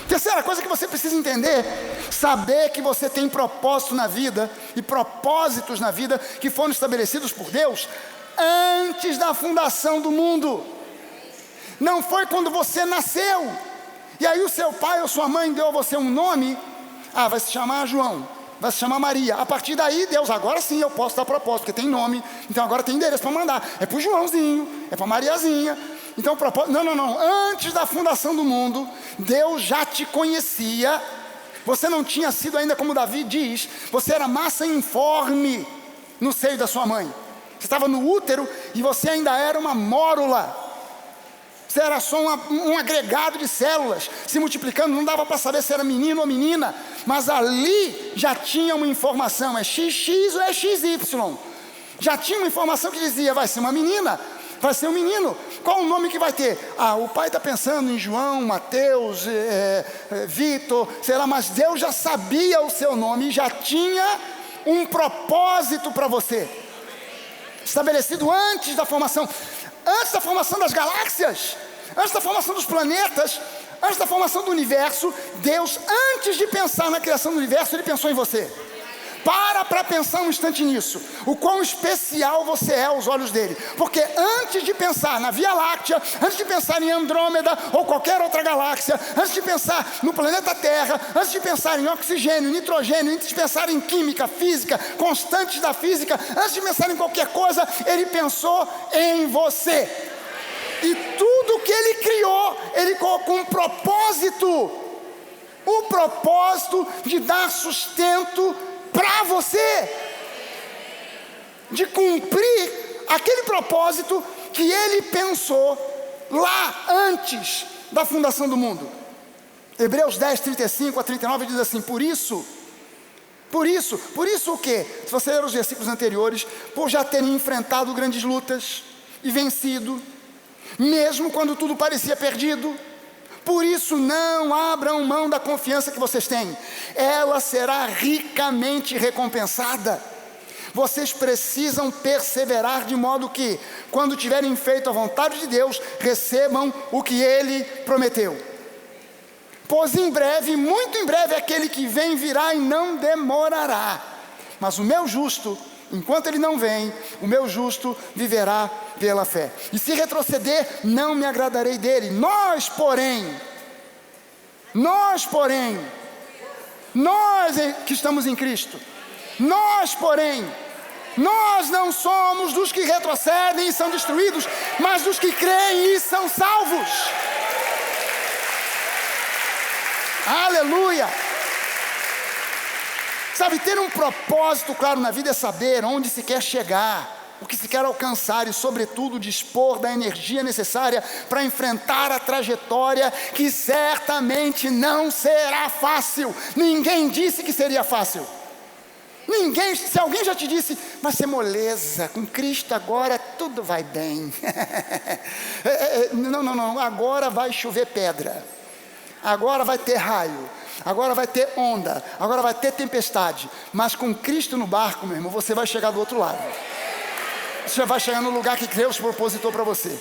Terceira coisa que você precisa entender: saber que você tem propósito na vida e propósitos na vida que foram estabelecidos por Deus antes da fundação do mundo. Não foi quando você nasceu e aí o seu pai ou sua mãe deu a você um nome. Vai se chamar João, vai se chamar Maria. A partir daí, Deus: agora sim eu posso dar propósito, porque tem nome, então agora tem endereço para mandar. É para o Joãozinho, é para Mariazinha. Então o propósito... Não. Antes da fundação do mundo, Deus já te conhecia. Você não tinha sido ainda, como Davi diz, você era massa informe no seio da sua mãe. Você estava no útero e você ainda era uma mórula. Você era só um agregado de células se multiplicando, não dava para saber se era menino ou menina, mas ali já tinha uma informação: é XX ou é XY. Já tinha uma informação que dizia: vai ser uma menina, vai ser um menino. Qual o nome que vai ter? O pai está pensando em João, Mateus, Vitor, sei lá, mas Deus já sabia o seu nome e já tinha um propósito para você, estabelecido antes da formação. Antes da formação das galáxias, antes da formação dos planetas, antes da formação do universo, Deus, antes de pensar na criação do universo, Ele pensou em você. Para pensar um instante nisso, o quão especial você é aos olhos dele. Porque antes de pensar na Via Láctea, antes de pensar em Andrômeda ou qualquer outra galáxia, antes de pensar no planeta Terra, antes de pensar em oxigênio, nitrogênio, antes de pensar em química, física, constantes da física, antes de pensar em qualquer coisa, ele pensou em você. E tudo que ele criou, ele colocou um propósito. O propósito de dar sustento para você, de cumprir aquele propósito que ele pensou lá antes da fundação do mundo. Hebreus 10, 35 a 39 diz assim: por isso o quê? Se você ler os versículos anteriores: por já terem enfrentado grandes lutas e vencido, mesmo quando tudo parecia perdido. Por isso não abram mão da confiança que vocês têm, ela será ricamente recompensada. Vocês precisam perseverar de modo que, quando tiverem feito a vontade de Deus, recebam o que Ele prometeu. Pois em breve, muito em breve, aquele que vem virá e não demorará. Mas o meu justo, enquanto ele não vem, o meu justo viverá pela fé. E se retroceder, não me agradarei dele. Nós, porém, nós que estamos em Cristo, nós não somos dos que retrocedem e são destruídos, mas dos que creem e são salvos. Aleluia! Sabe, ter um propósito claro na vida é saber onde se quer chegar. o que se quer alcançar e, sobretudo, dispor da energia necessária para enfrentar a trajetória que certamente não será fácil. Ninguém disse que seria fácil. Ninguém, se alguém já te disse, vai ser moleza, com Cristo agora tudo vai bem. Não, agora vai chover pedra, agora vai ter raio, agora vai ter onda, agora vai ter tempestade, mas com Cristo no barco, meu irmão, você vai chegar do outro lado. Você vai chegar no lugar que Deus propositou para você.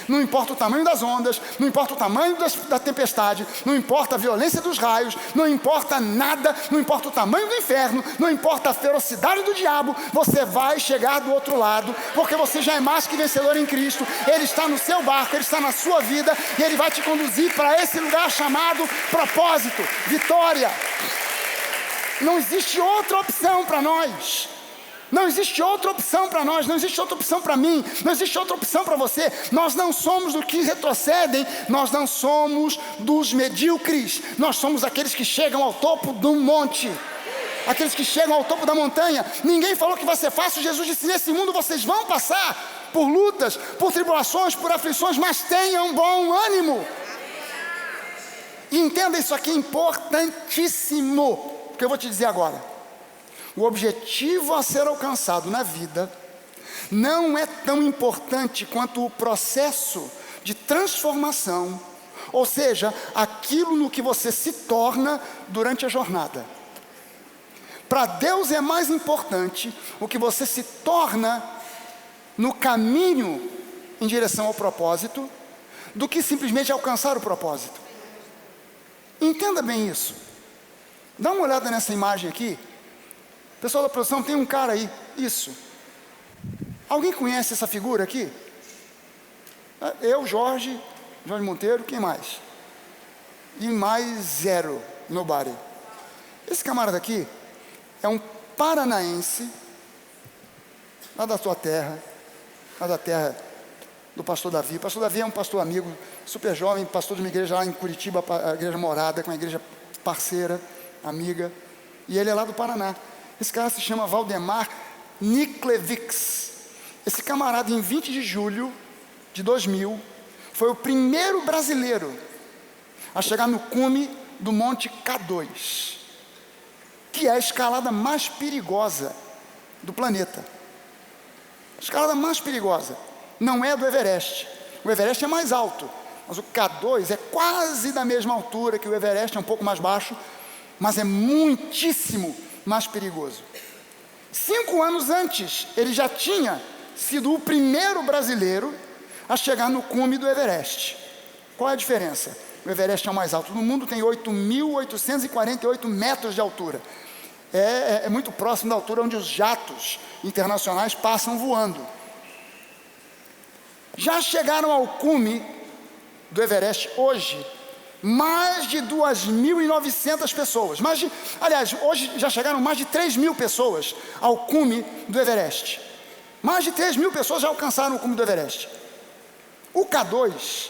Não importa o tamanho das ondas, não importa o tamanho da tempestade, não importa a violência dos raios, não importa nada, não importa o tamanho do inferno, não importa a ferocidade do diabo, você vai chegar do outro lado, porque você já é mais que vencedor em Cristo. Ele está no seu barco, Ele está na sua vida, e Ele vai te conduzir para esse lugar chamado propósito, vitória. Não existe outra opção para nós. Não existe outra opção para nós, não existe outra opção para mim, não existe outra opção para você. Nós não somos dos que retrocedem, nós não somos dos medíocres, nós somos aqueles que chegam ao topo do monte, aqueles que chegam ao topo da montanha. Ninguém falou que vai ser fácil. Jesus disse: nesse mundo vocês vão passar por lutas, por tribulações, por aflições, mas tenham bom ânimo. E entenda isso aqui, é importantíssimo, porque eu vou te dizer agora. O objetivo a ser alcançado na vida não é tão importante quanto o processo de transformação, ou seja, aquilo no que você se torna durante a jornada. Para Deus é mais importante o que você se torna no caminho em direção ao propósito, do que simplesmente alcançar o propósito. Entenda bem isso. Dá uma olhada nessa imagem aqui. Pessoal da produção, tem um cara aí, isso. Alguém conhece essa figura aqui? Eu, Jorge Monteiro, quem mais? E mais zero, nobody. Esse camarada aqui é um paranaense, lá da sua terra, lá da terra do pastor Davi. O pastor Davi é um pastor amigo, super jovem, pastor de uma igreja lá em Curitiba, a igreja Morada, que é uma igreja parceira, amiga. E ele é lá do Paraná. Esse cara se chama Valdemar Niklevics. Esse camarada, em 20 de julho de 2000, foi o primeiro brasileiro a chegar no cume do Monte K2, que é a escalada mais perigosa do planeta. A escalada mais perigosa não é a do Everest. O Everest é mais alto, mas o K2 é quase da mesma altura que o Everest, é um pouco mais baixo, mas é muitíssimo mais perigoso. 5 anos antes, ele já tinha sido o primeiro brasileiro a chegar no cume do Everest. Qual é a diferença? O Everest é o mais alto do mundo, tem 8.848 metros de altura. É muito próximo da altura onde os jatos internacionais passam voando. Já chegaram ao cume do Everest hoje mais de 2.900 pessoas. Aliás, hoje já chegaram mais de 3.000 pessoas ao cume do Everest. Mais de 3.000 pessoas já alcançaram o cume do Everest. O K2,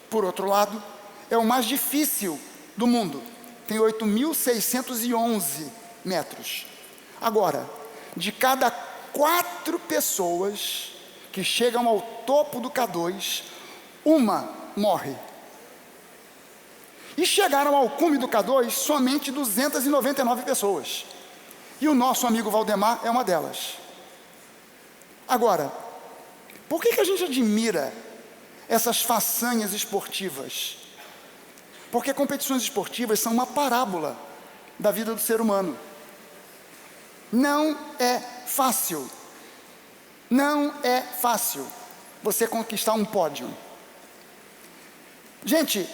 por outro lado, é o mais difícil do mundo. Tem 8.611 metros. Agora, de cada 4 pessoas que chegam ao topo do K2, uma morre. E chegaram ao cume do K2 somente 299 pessoas. E o nosso amigo Valdemar é uma delas. Agora, por que a gente admira essas façanhas esportivas? Porque competições esportivas são uma parábola da vida do ser humano. Não é fácil. Não é fácil você conquistar um pódio. Gente,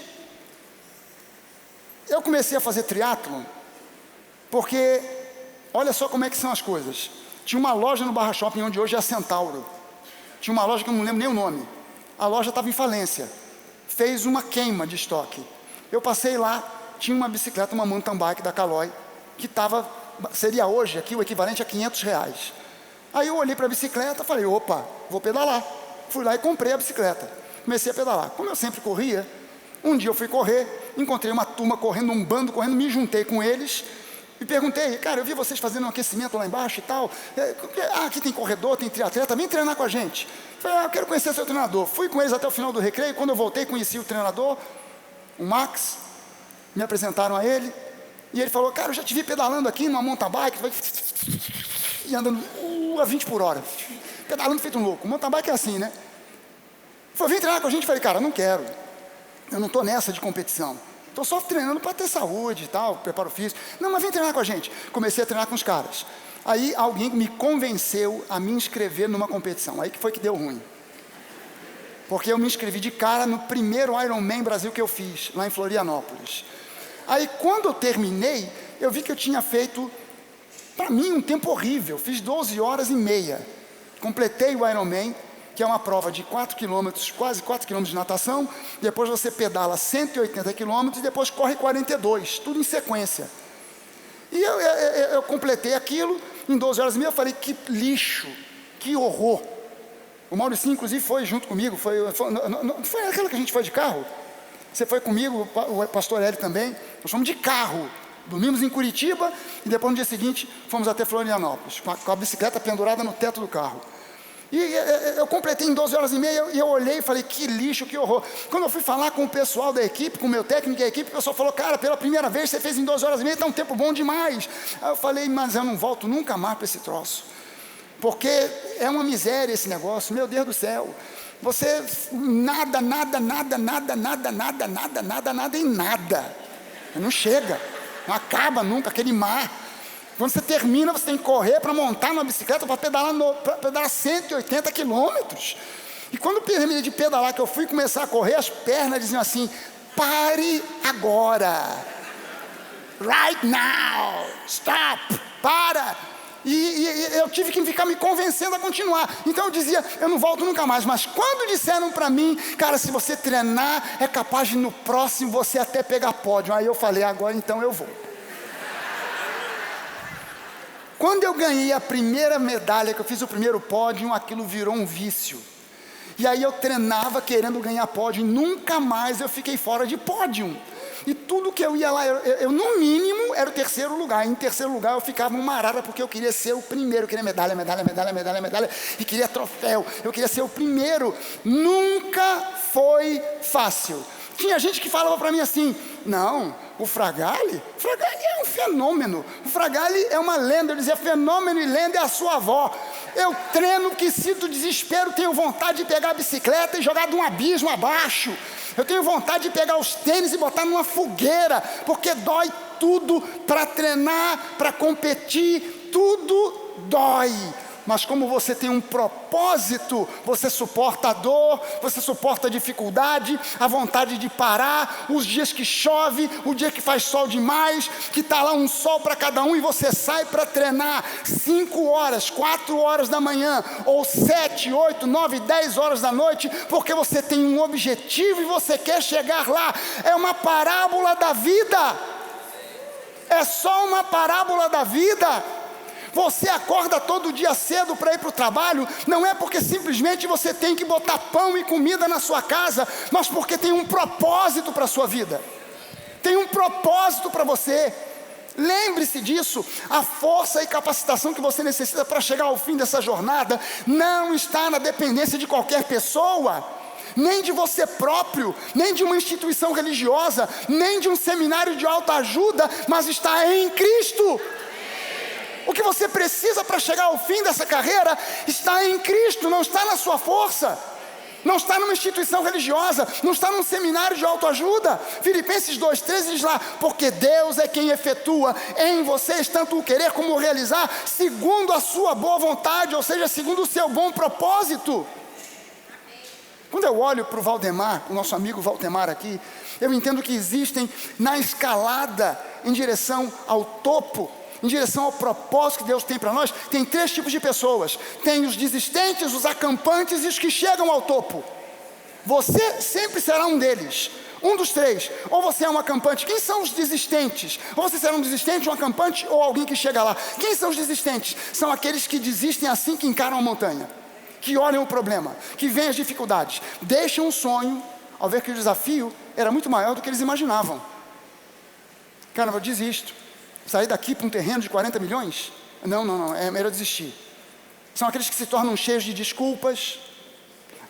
eu comecei a fazer triatlon porque, olha só como é que são as coisas. Tinha uma loja no Barra Shopping, onde hoje é a Centauro. Tinha uma loja que eu não lembro nem o nome. A loja estava em falência. Fez uma queima de estoque. Eu passei lá, tinha uma bicicleta, uma mountain bike da Caloi, que seria hoje aqui o equivalente a R$500. Aí eu olhei para a bicicleta e falei: opa, vou pedalar. Fui lá e comprei a bicicleta. Comecei a pedalar. Como eu sempre corria, um dia eu fui correr, encontrei uma turma correndo, um bando correndo, me juntei com eles E perguntei, cara, eu vi vocês fazendo um aquecimento lá embaixo e tal. Aqui tem corredor, tem triatleta, vem treinar com a gente. Falei, eu quero conhecer seu treinador. Fui com eles até o final do recreio. Quando eu voltei, conheci o treinador, o Max. Me apresentaram a ele. E ele falou, cara, eu já te vi pedalando aqui numa mountain bike. E andando a 20 por hora. Pedalando feito um louco. Mountain bike é assim, né? Ele falou, vem treinar com a gente. Falei, cara, não quero. Eu não estou nessa de competição. Estou só treinando para ter saúde e tal, preparo físico. Não, mas vem treinar com a gente. Comecei a treinar com os caras. Aí alguém me convenceu a me inscrever numa competição. Aí que foi que deu ruim. Porque eu me inscrevi de cara no primeiro Ironman Brasil que eu fiz, lá em Florianópolis. Aí quando eu terminei, eu vi que eu tinha feito, para mim, um tempo horrível. Fiz 12 horas e meia. Completei o Ironman, que é uma prova de 4 quilômetros, quase 4 quilômetros de natação, depois você pedala 180 quilômetros e depois corre 42, tudo em sequência. E eu completei aquilo, em 12 horas e meia eu falei, que lixo, que horror. O Mauricinho, inclusive, foi junto comigo, foi aquela que a gente foi de carro? Você foi comigo, o pastor Hélio também, nós fomos de carro. Dormimos em Curitiba e depois no dia seguinte fomos até Florianópolis, com a bicicleta pendurada no teto do carro. E eu completei em 12 horas e meia e eu olhei e falei, que lixo, que horror. Quando eu fui falar com o pessoal da equipe, com o meu técnico da equipe, o pessoal falou, cara, pela primeira vez você fez em 12 horas e meia, está um tempo bom demais. Aí eu falei, mas eu não volto nunca mais para esse troço. Porque é uma miséria esse negócio, meu Deus do céu. Você nada em nada. Não chega, não acaba nunca aquele mar. Quando você termina, você tem que correr para montar numa bicicleta para pedalar 180 quilômetros. E quando eu terminei de pedalar, que eu fui começar a correr, as pernas diziam assim, pare agora. Right now. Stop. Para. E eu tive que ficar me convencendo a continuar. Então eu dizia, eu não volto nunca mais. Mas quando disseram para mim, cara, se você treinar, é capaz de no próximo você até pegar pódio. Aí eu falei, agora então eu vou. Quando eu ganhei a primeira medalha, que eu fiz o primeiro pódio, aquilo virou um vício. E aí eu treinava querendo ganhar pódio, e nunca mais eu fiquei fora de pódio. E tudo que eu ia lá, eu no mínimo era o terceiro lugar. Em terceiro lugar eu ficava uma arara, porque eu queria ser o primeiro. Eu queria medalha, e queria troféu. Eu queria ser o primeiro. Nunca foi fácil. Tinha gente que falava para mim assim, não, o Fragale é um fenômeno. O Fragale é uma lenda. Eu dizia, fenômeno e lenda é a sua avó. Eu treino que sinto desespero, tenho vontade de pegar a bicicleta e jogar de um abismo abaixo. Eu tenho vontade de pegar os tênis e botar numa fogueira, porque dói tudo para treinar, para competir, tudo dói. Mas como você tem um propósito, você suporta a dor, você suporta a dificuldade, a vontade de parar, os dias que chove, o dia que faz sol demais, que está lá um sol para cada um e você sai para treinar 5 horas, 4 horas da manhã, ou 7, 8, 9, 10 horas da noite, porque você tem um objetivo e você quer chegar lá. É uma parábola da vida. É só uma parábola da vida. Você acorda todo dia cedo para ir para o trabalho, não é porque simplesmente você tem que botar pão e comida na sua casa, mas porque tem um propósito para a sua vida. Tem um propósito para você. Lembre-se disso. A força e capacitação que você necessita para chegar ao fim dessa jornada não está na dependência de qualquer pessoa, nem de você próprio, nem de uma instituição religiosa, nem de um seminário de autoajuda, mas está em Cristo. O que você precisa para chegar ao fim dessa carreira está em Cristo, não está na sua força, não está numa instituição religiosa, não está num seminário de autoajuda. Filipenses 2,13 diz lá, porque Deus é quem efetua em vocês tanto o querer como o realizar, segundo a sua boa vontade, ou seja, segundo o seu bom propósito. Quando eu olho para o Valdemar, o nosso amigo Valdemar aqui, eu entendo que existem na escalada em direção ao topo, em direção ao propósito que Deus tem para nós, tem 3 tipos de pessoas. Tem os desistentes, os acampantes e os que chegam ao topo. Você sempre será um deles, um dos 3. Ou você é um acampante. Quem são os desistentes? Ou você será um desistente, um acampante ou alguém que chega lá. Quem são os desistentes? São aqueles que desistem assim que encaram a montanha, que olham o problema, que veem as dificuldades, deixam um sonho ao ver que o desafio era muito maior do que eles imaginavam. Cara, eu desisto. Sair daqui para um terreno de 40 milhões? Não, é melhor desistir. São aqueles que se tornam cheios de desculpas,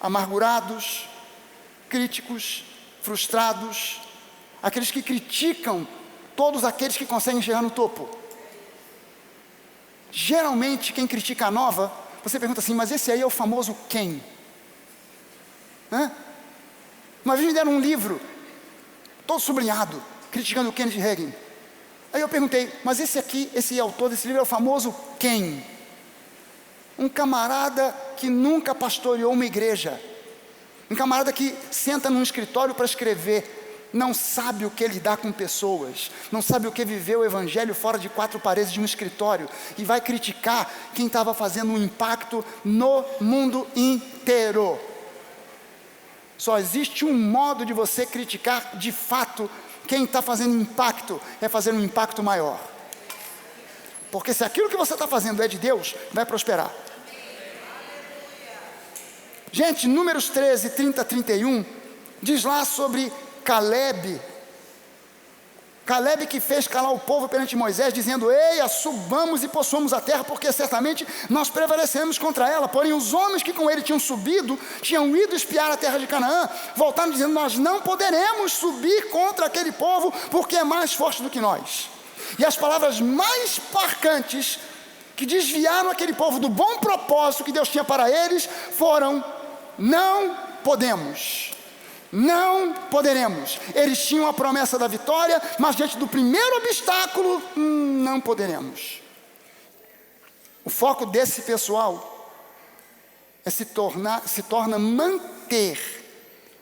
amargurados, críticos, frustrados, aqueles que criticam todos aqueles que conseguem chegar no topo. Geralmente, quem critica a nova, você pergunta assim, mas esse aí é o famoso quem? Uma vez me deram um livro, todo sublinhado, criticando o Kenneth Hagin. Aí eu perguntei, mas esse autor desse livro é o famoso quem? Um camarada que nunca pastoreou uma igreja, um camarada que senta num escritório para escrever, não sabe o que é lidar com pessoas, não sabe o que é viver o evangelho fora de 4 paredes de um escritório, e vai criticar quem estava fazendo um impacto no mundo inteiro. Só existe um modo de você criticar de fato quem está fazendo impacto, é fazer um impacto maior. Porque se aquilo que você está fazendo é de Deus, vai prosperar. Gente, Números 13, 30, 31, diz lá sobre Caleb que fez calar o povo perante Moisés, dizendo, eia, subamos e possuamos a terra, porque certamente nós prevalecemos contra ela. Porém os homens que com ele tinham ido espiar a terra de Canaã, voltaram dizendo, nós não poderemos subir contra aquele povo, porque é mais forte do que nós. E as palavras mais marcantes, que desviaram aquele povo do bom propósito que Deus tinha para eles, foram, não podemos. Não poderemos. Eles tinham a promessa da vitória, mas diante do primeiro obstáculo, não poderemos. O foco desse pessoal se torna manter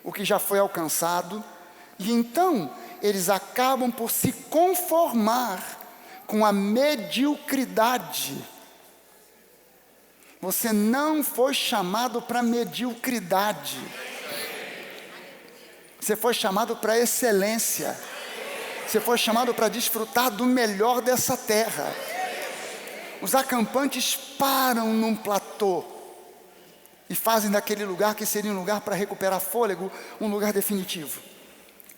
o que já foi alcançado, e então eles acabam por se conformar com a mediocridade. Você não foi chamado para mediocridade. Você foi chamado para excelência. Você foi chamado para desfrutar do melhor dessa terra. Os acampantes param num platô e fazem daquele lugar, que seria um lugar para recuperar fôlego, um lugar definitivo.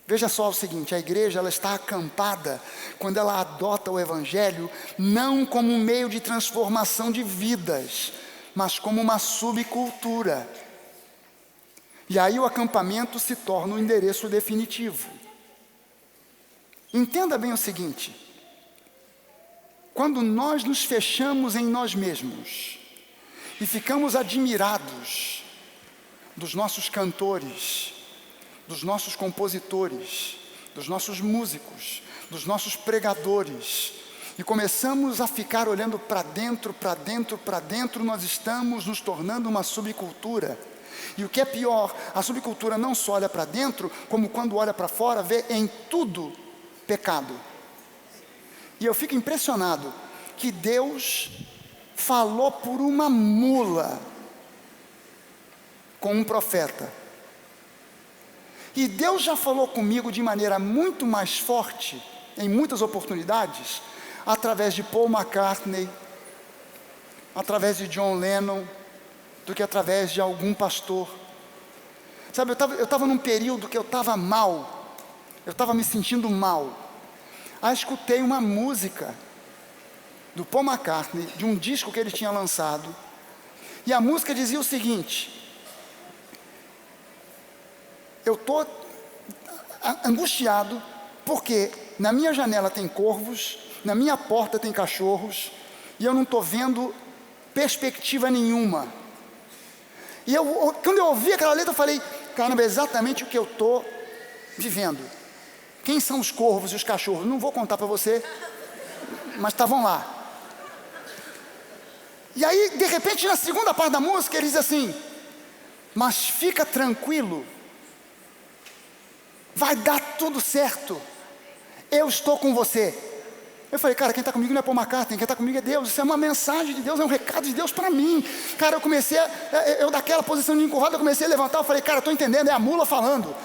Veja só o seguinte, a igreja ela está acampada quando ela adota o evangelho não como um meio de transformação de vidas, mas como uma subcultura. E aí o acampamento se torna o endereço definitivo. Entenda bem o seguinte, quando nós nos fechamos em nós mesmos e ficamos admirados dos nossos cantores, dos nossos compositores, dos nossos músicos, dos nossos pregadores, e começamos a ficar olhando para dentro, nós estamos nos tornando uma subcultura. E o que é pior, a subcultura não só olha para dentro, como quando olha para fora, vê em tudo pecado. E eu fico impressionado que Deus falou por uma mula com um profeta. E Deus já falou comigo de maneira muito mais forte, em muitas oportunidades, através de Paul McCartney, através de John Lennon, do que através de algum pastor. Sabe, eu estava num período que eu estava mal, eu estava me sentindo mal. Aí escutei uma música do Paul McCartney, de um disco que ele tinha lançado, e a música dizia o seguinte: eu estou angustiado, porque na minha janela tem corvos, na minha porta tem cachorros, e eu não estou vendo perspectiva nenhuma. E quando eu ouvi aquela letra, eu falei, caramba, é exatamente o que eu estou vivendo. Quem são os corvos e os cachorros? Não vou contar para você, mas estavam lá. E aí, de repente, na segunda parte da música, ele diz assim, mas fica tranquilo, vai dar tudo certo, eu estou com você. Eu falei, cara, quem está comigo não é Paul McCartney, quem está comigo é Deus, isso é uma mensagem de Deus, é um recado de Deus para mim. Cara, eu comecei, eu daquela posição de encurrada, eu comecei a levantar, eu falei, cara, estou entendendo, é a mula falando,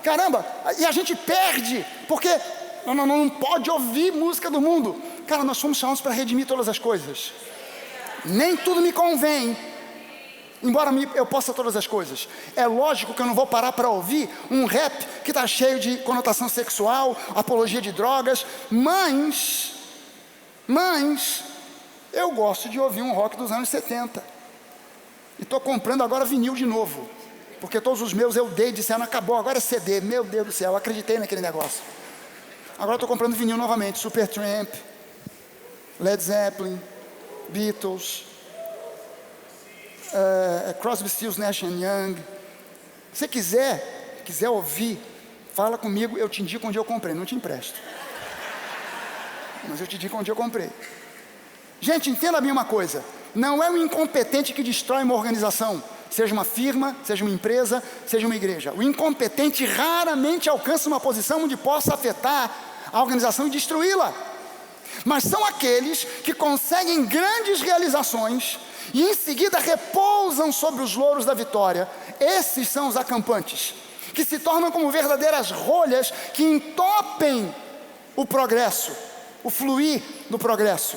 caramba, e a gente perde, porque não pode ouvir música do mundo. Cara, nós fomos chamados para redimir todas as coisas. Nem tudo me convém, Embora eu possa todas as coisas, é lógico que eu não vou parar para ouvir um rap que está cheio de conotação sexual, apologia de drogas, mas eu gosto de ouvir um rock dos anos 70. E estou comprando agora vinil de novo, porque todos os meus eu dei, disseram, acabou, agora é CD. Meu Deus do céu, eu acreditei naquele negócio. Agora estou comprando vinil novamente, Supertramp, Led Zeppelin, Beatles, Crosby, Stills, Nash & Young. Se quiser ouvir, fala comigo, eu te indico onde eu comprei, não te empresto, mas eu te digo onde eu comprei. Gente, entenda bem uma coisa, não é o incompetente que destrói uma organização, seja uma firma, seja uma empresa, seja uma igreja. O incompetente raramente alcança uma posição onde possa afetar a organização e destruí-la, mas são aqueles que conseguem grandes realizações e em seguida repousam sobre os louros da vitória. Esses são os acampantes, que se tornam como verdadeiras rolhas que entopem o progresso, o fluir do progresso.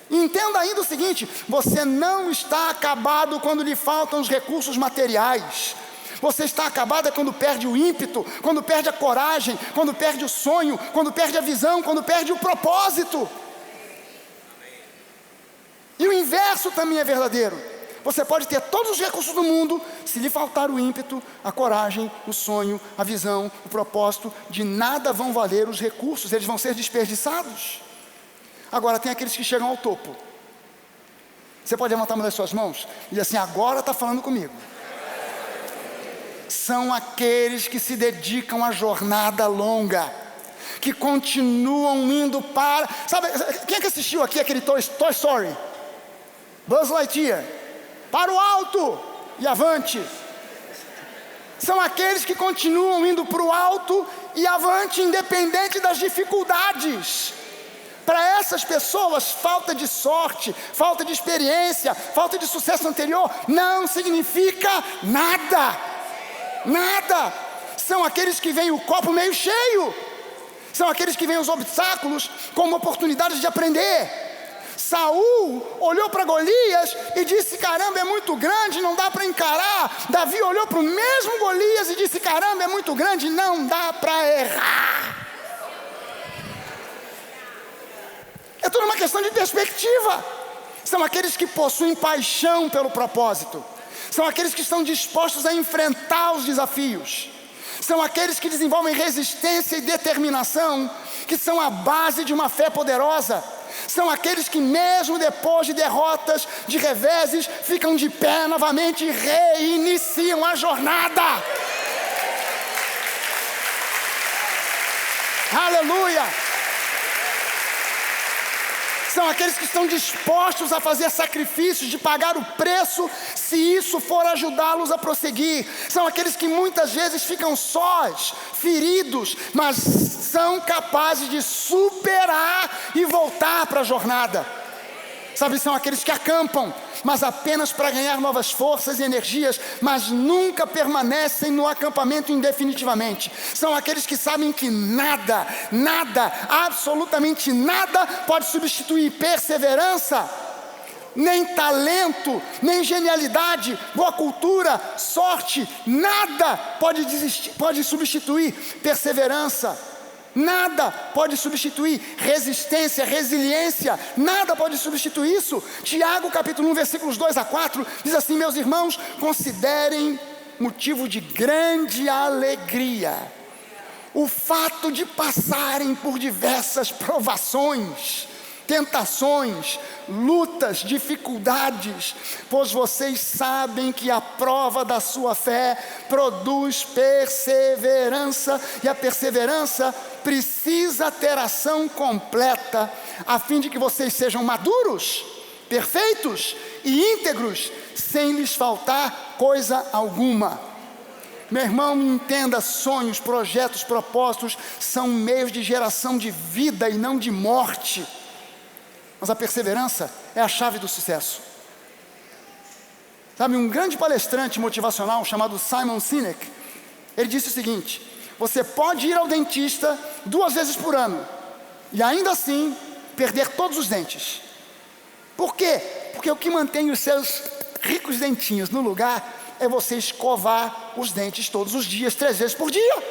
E entenda ainda o seguinte: você não está acabado quando lhe faltam os recursos materiais. Você está acabado quando perde o ímpeto, quando perde a coragem, quando perde o sonho, quando perde a visão, quando perde o propósito. E o inverso também é verdadeiro. Você pode ter todos os recursos do mundo, se lhe faltar o ímpeto, a coragem, o sonho, a visão, o propósito, de nada vão valer os recursos, eles vão ser desperdiçados. Agora tem aqueles que chegam ao topo. Você pode levantar uma das suas mãos e dizer assim, agora está falando comigo. São aqueles que se dedicam à jornada longa, que continuam indo para... Sabe, quem é que assistiu aqui aquele Toy Story? Buzz Lightyear, para o alto e avante. São aqueles que continuam indo para o alto e avante, independente das dificuldades. Para essas pessoas, falta de sorte, falta de experiência, falta de sucesso anterior, não significa nada. Nada. São aqueles que veem o copo meio cheio. São aqueles que veem os obstáculos como oportunidades de aprender. Saul olhou para Golias e disse, caramba, é muito grande, não dá para encarar. Davi olhou para o mesmo Golias e disse, caramba, é muito grande, não dá para errar. É tudo uma questão de perspectiva. São aqueles que possuem paixão pelo propósito. São aqueles que estão dispostos a enfrentar os desafios. São aqueles que desenvolvem resistência e determinação, que são a base de uma fé poderosa. São aqueles que mesmo depois de derrotas, de reveses, ficam de pé novamente e reiniciam a jornada. Aleluia! São aqueles que estão dispostos a fazer sacrifícios, de pagar o preço, se isso for ajudá-los a prosseguir. São aqueles que muitas vezes ficam sós, feridos, mas são capazes de superar e voltar para a jornada. Sabe, são aqueles que acampam, mas apenas para ganhar novas forças e energias, mas nunca permanecem no acampamento indefinitivamente. São aqueles que sabem que nada, absolutamente nada pode substituir perseverança, nem talento, nem genialidade, boa cultura, sorte, nada pode substituir perseverança. Nada pode substituir resistência, resiliência, nada pode substituir isso. Tiago capítulo 1, versículos 2 a 4, diz assim, meus irmãos, considerem motivo de grande alegria o fato de passarem por diversas provações, tentações, lutas, dificuldades, pois vocês sabem que a prova da sua fé produz perseverança, e a perseverança precisa ter ação completa, a fim de que vocês sejam maduros, perfeitos e íntegros, sem lhes faltar coisa alguma. Meu irmão, entenda, sonhos, projetos, propósitos são meios de geração de vida e não de morte. Mas a perseverança é a chave do sucesso. Sabe, um grande palestrante motivacional chamado Simon Sinek, ele disse o seguinte, você pode ir ao dentista 2 vezes por ano e ainda assim perder todos os dentes. Por quê? Porque o que mantém os seus ricos dentinhos no lugar é você escovar os dentes todos os dias, 3 vezes por dia.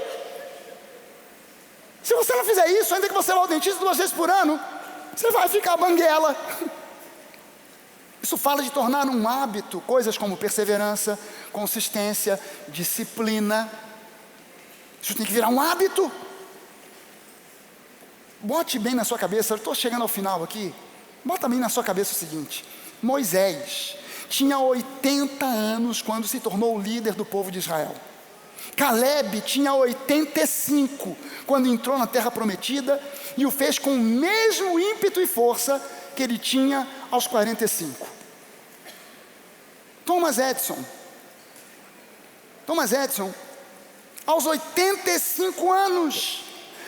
Se você não fizer isso, ainda que você vá ao dentista 2 vezes por ano, você vai ficar banguela. Isso fala de tornar um hábito, coisas como perseverança, consistência, disciplina. Isso tem que virar um hábito. Bote bem na sua cabeça, eu estou chegando ao final aqui. Bota bem na sua cabeça o seguinte: Moisés tinha 80 anos quando se tornou o líder do povo de Israel. Caleb tinha 85 quando entrou na terra prometida e o fez com o mesmo ímpeto e força que ele tinha aos 45. Thomas Edison, aos 85 anos,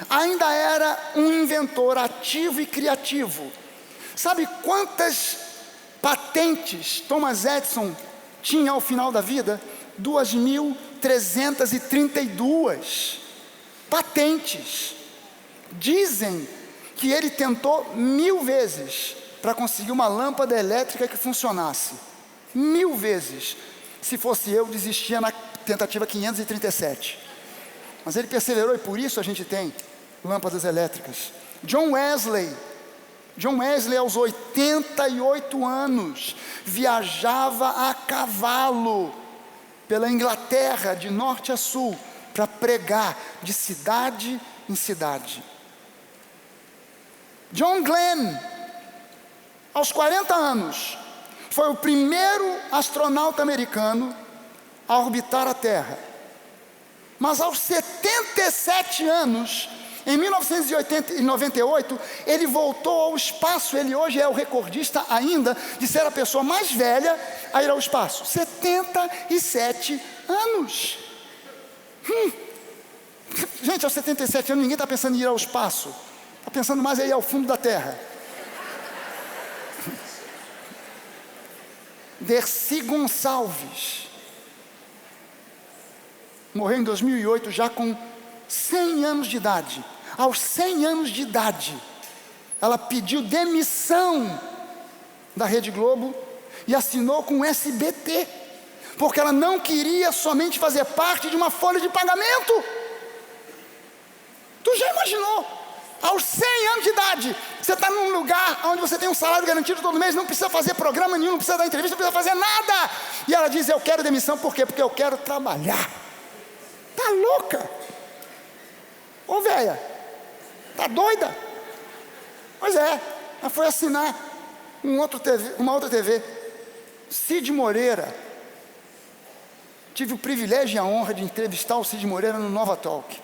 ainda era um inventor ativo e criativo. Sabe quantas patentes Thomas Edison tinha ao final da vida? 2.332 patentes. Dizem que ele tentou 1000 vezes para conseguir uma lâmpada elétrica que funcionasse. 1000 vezes. Se fosse eu, desistia na tentativa 537. Mas ele perseverou e por isso a gente tem lâmpadas elétricas. John Wesley, aos 88 anos, viajava a cavalo pela Inglaterra, de norte a sul, para pregar de cidade em cidade. John Glenn, aos 40 anos, foi o primeiro astronauta americano a orbitar a Terra. Mas aos 77 anos, em 1998, ele voltou ao espaço. Ele hoje é o recordista ainda de ser a pessoa mais velha a ir ao espaço. 77 anos. Gente, aos 77 anos ninguém está pensando em ir ao espaço. Está pensando mais em ir ao fundo da Terra. Dercy Gonçalves morreu em 2008 já com 100 anos de idade. Aos 100 anos de idade, ela pediu demissão da Rede Globo e assinou com o SBT, porque ela não queria somente fazer parte de uma folha de pagamento. Tu já imaginou? Aos 100 anos de idade, você está num lugar onde você tem um salário garantido todo mês, não precisa fazer programa nenhum, não precisa dar entrevista, não precisa fazer nada. E ela diz: eu quero demissão, por quê? Porque eu quero trabalhar. Tá louca? Ô véia, tá doida? Pois é, ela foi assinar uma outra TV. Cid Moreira, tive o privilégio e a honra de entrevistar o Cid Moreira no Nova Talk.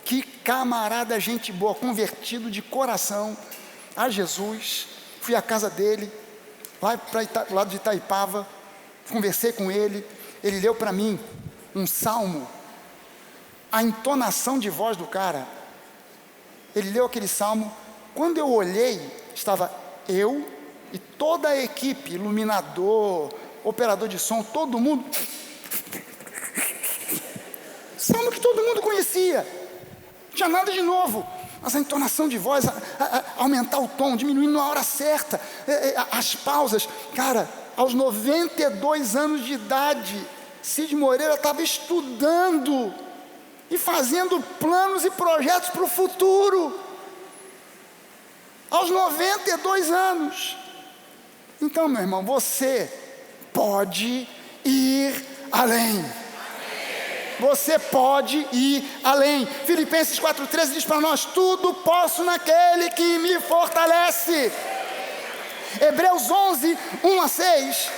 Que camarada, gente boa, convertido de coração a Jesus. Fui à casa dele, lá para o lado de Itaipava, conversei com ele. Ele leu para mim um salmo. A entonação de voz do cara, ele leu aquele salmo. Quando eu olhei, estava eu e toda a equipe, iluminador, operador de som, todo mundo. Salmo que todo mundo conhecia. Não tinha nada de novo, mas a entonação de voz, aumentar o tom, diminuindo na hora certa, as pausas. Cara, aos 92 anos de idade, Cid Moreira estava estudando e fazendo planos e projetos para o futuro. Aos 92 anos. Então, meu irmão, você pode ir além. Você pode ir além. Filipenses 4,13 diz para nós: tudo posso naquele que me fortalece. Hebreus 11, 1 a 6,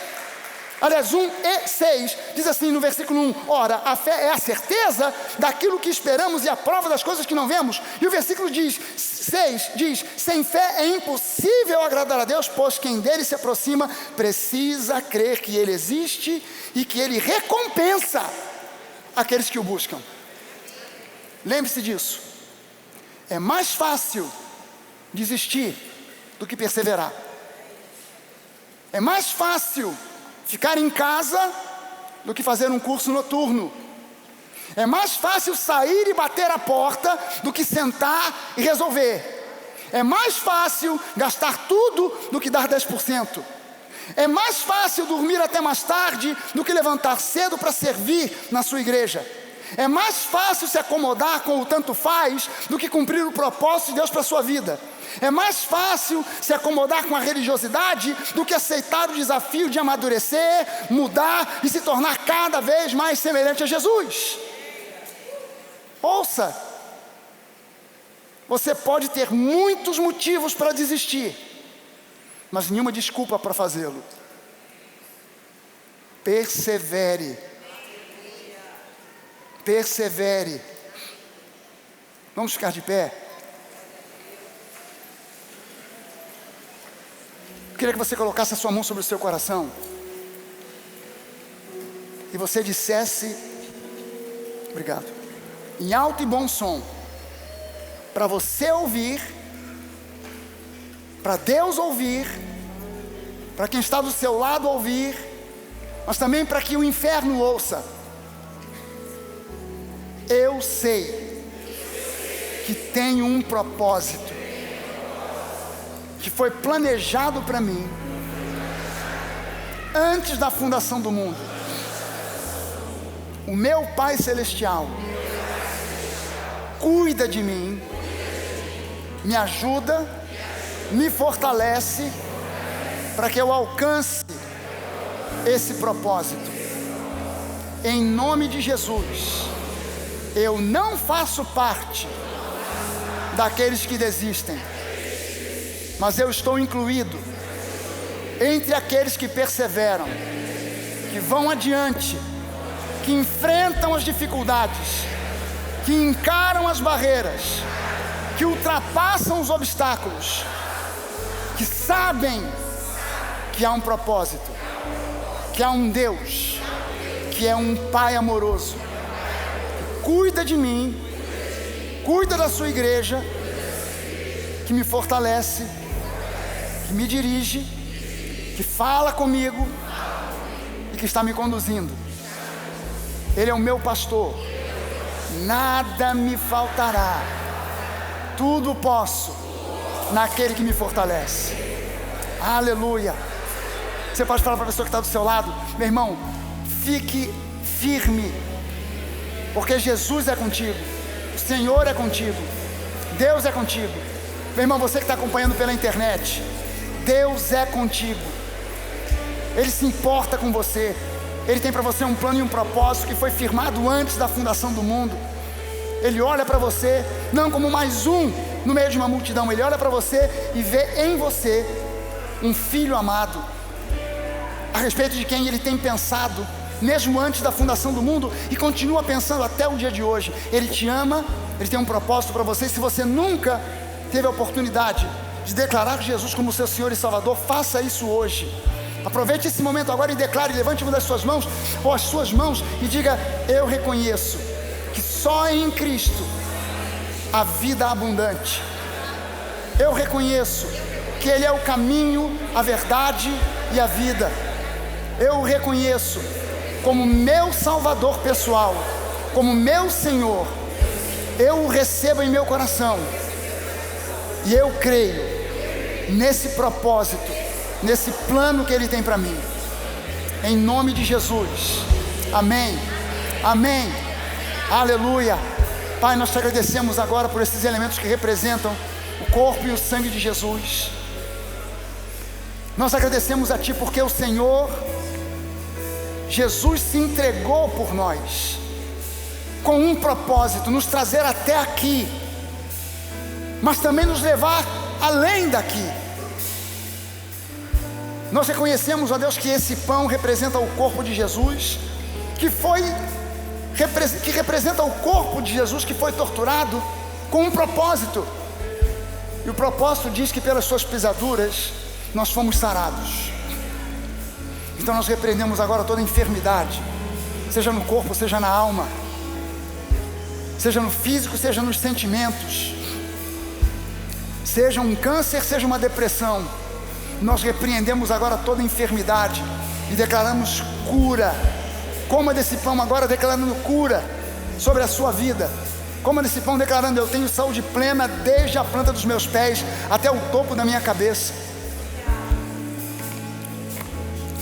aliás 1 e 6, diz assim no versículo 1: ora, a fé é a certeza daquilo que esperamos e a prova das coisas que não vemos. E o versículo 6 diz: sem fé é impossível agradar a Deus, pois quem dele se aproxima precisa crer que ele existe e que ele recompensa aqueles que o buscam. Lembre-se disso. É mais fácil desistir do que perseverar. É mais fácil ficar em casa do que fazer um curso noturno. É mais fácil sair e bater a porta do que sentar e resolver. É mais fácil gastar tudo do que dar 10%. É mais fácil dormir até mais tarde do que levantar cedo para servir na sua igreja. É mais fácil se acomodar com o tanto faz do que cumprir o propósito de Deus para a sua vida. É mais fácil se acomodar com a religiosidade do que aceitar o desafio de amadurecer, mudar e se tornar cada vez mais semelhante a Jesus. Ouça, você pode ter muitos motivos para desistir, mas nenhuma desculpa para fazê-lo. Persevere. Persevere. Vamos ficar de pé. Eu queria que você colocasse a sua mão sobre o seu coração e você dissesse, obrigado, em alto e bom som, para você ouvir, para Deus ouvir, para quem está do seu lado ouvir, mas também para que o inferno ouça. Eu sei que tenho um propósito que foi planejado para mim antes da fundação do mundo. O meu Pai Celestial cuida de mim, me ajuda, me fortalece para que eu alcance esse propósito. Em nome de Jesus, eu não faço parte daqueles que desistem, mas eu estou incluído entre aqueles que perseveram, que vão adiante, que enfrentam as dificuldades, que encaram as barreiras, que ultrapassam os obstáculos, que sabem que há um propósito, que há um Deus, que é um Pai amoroso, que cuida de mim, cuida da sua igreja, que me fortalece, que me dirige, que fala comigo e que está me conduzindo. Ele é o meu pastor, nada me faltará, tudo posso naquele que me fortalece. Aleluia. Você pode falar para a pessoa que está do seu lado: meu irmão, fique firme, porque Jesus é contigo, o Senhor é contigo, Deus é contigo. Meu irmão, você que está acompanhando pela internet, Deus é contigo, Ele se importa com você, Ele tem para você um plano e um propósito que foi firmado antes da fundação do mundo. Ele olha para você, não como mais um no meio de uma multidão, Ele olha para você e vê em você um filho amado, a respeito de quem Ele tem pensado, mesmo antes da fundação do mundo, e continua pensando até o dia de hoje. Ele te ama, Ele tem um propósito para você. Se você nunca teve a oportunidade de declarar Jesus como seu Senhor e Salvador, faça isso hoje. Aproveite esse momento agora e declare, levante uma das suas mãos, ou as suas mãos, e diga: eu reconheço que só em Cristo há vida abundante. Eu reconheço que Ele é o caminho, a verdade e a vida. Eu o reconheço como meu Salvador pessoal, como meu Senhor. Eu o recebo em meu coração e eu creio nesse propósito, nesse plano que Ele tem para mim, em nome de Jesus. Amém, amém, aleluia. Pai, nós te agradecemos agora por esses elementos que representam o corpo e o sangue de Jesus. Nós agradecemos a Ti porque o Senhor Jesus se entregou por nós, com um propósito: nos trazer até aqui, mas também nos levar além daqui. Nós reconhecemos, ó Deus, que esse pão representa o corpo de Jesus, que representa o corpo de Jesus que foi torturado com um propósito. E o propósito diz que pelas suas pisaduras nós fomos sarados. Então nós repreendemos agora toda enfermidade, seja no corpo, seja na alma, seja no físico, seja nos sentimentos, seja um câncer, seja uma depressão. Nós repreendemos agora toda enfermidade e declaramos cura. Coma desse pão agora, declarando cura sobre a sua vida. Coma desse pão declarando: eu tenho saúde plena desde a planta dos meus pés até o topo da minha cabeça.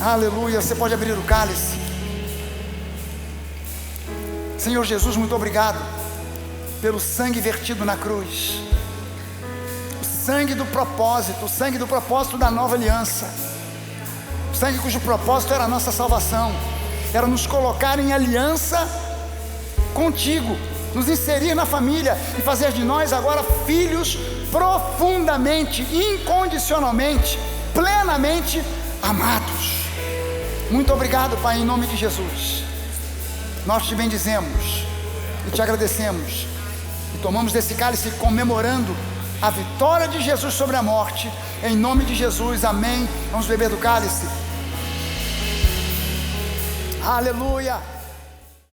Aleluia. Você pode abrir o cálice. Senhor Jesus, muito obrigado pelo sangue vertido na cruz, o sangue do propósito da nova aliança, o sangue cujo propósito era a nossa salvação, era nos colocar em aliança contigo, nos inserir na família e fazer de nós agora filhos profundamente, incondicionalmente, plenamente amados. Muito obrigado, Pai, em nome de Jesus. Nós te bendizemos e te agradecemos e tomamos desse cálice comemorando a vitória de Jesus sobre a morte, em nome de Jesus, amém. Vamos beber do cálice. Aleluia.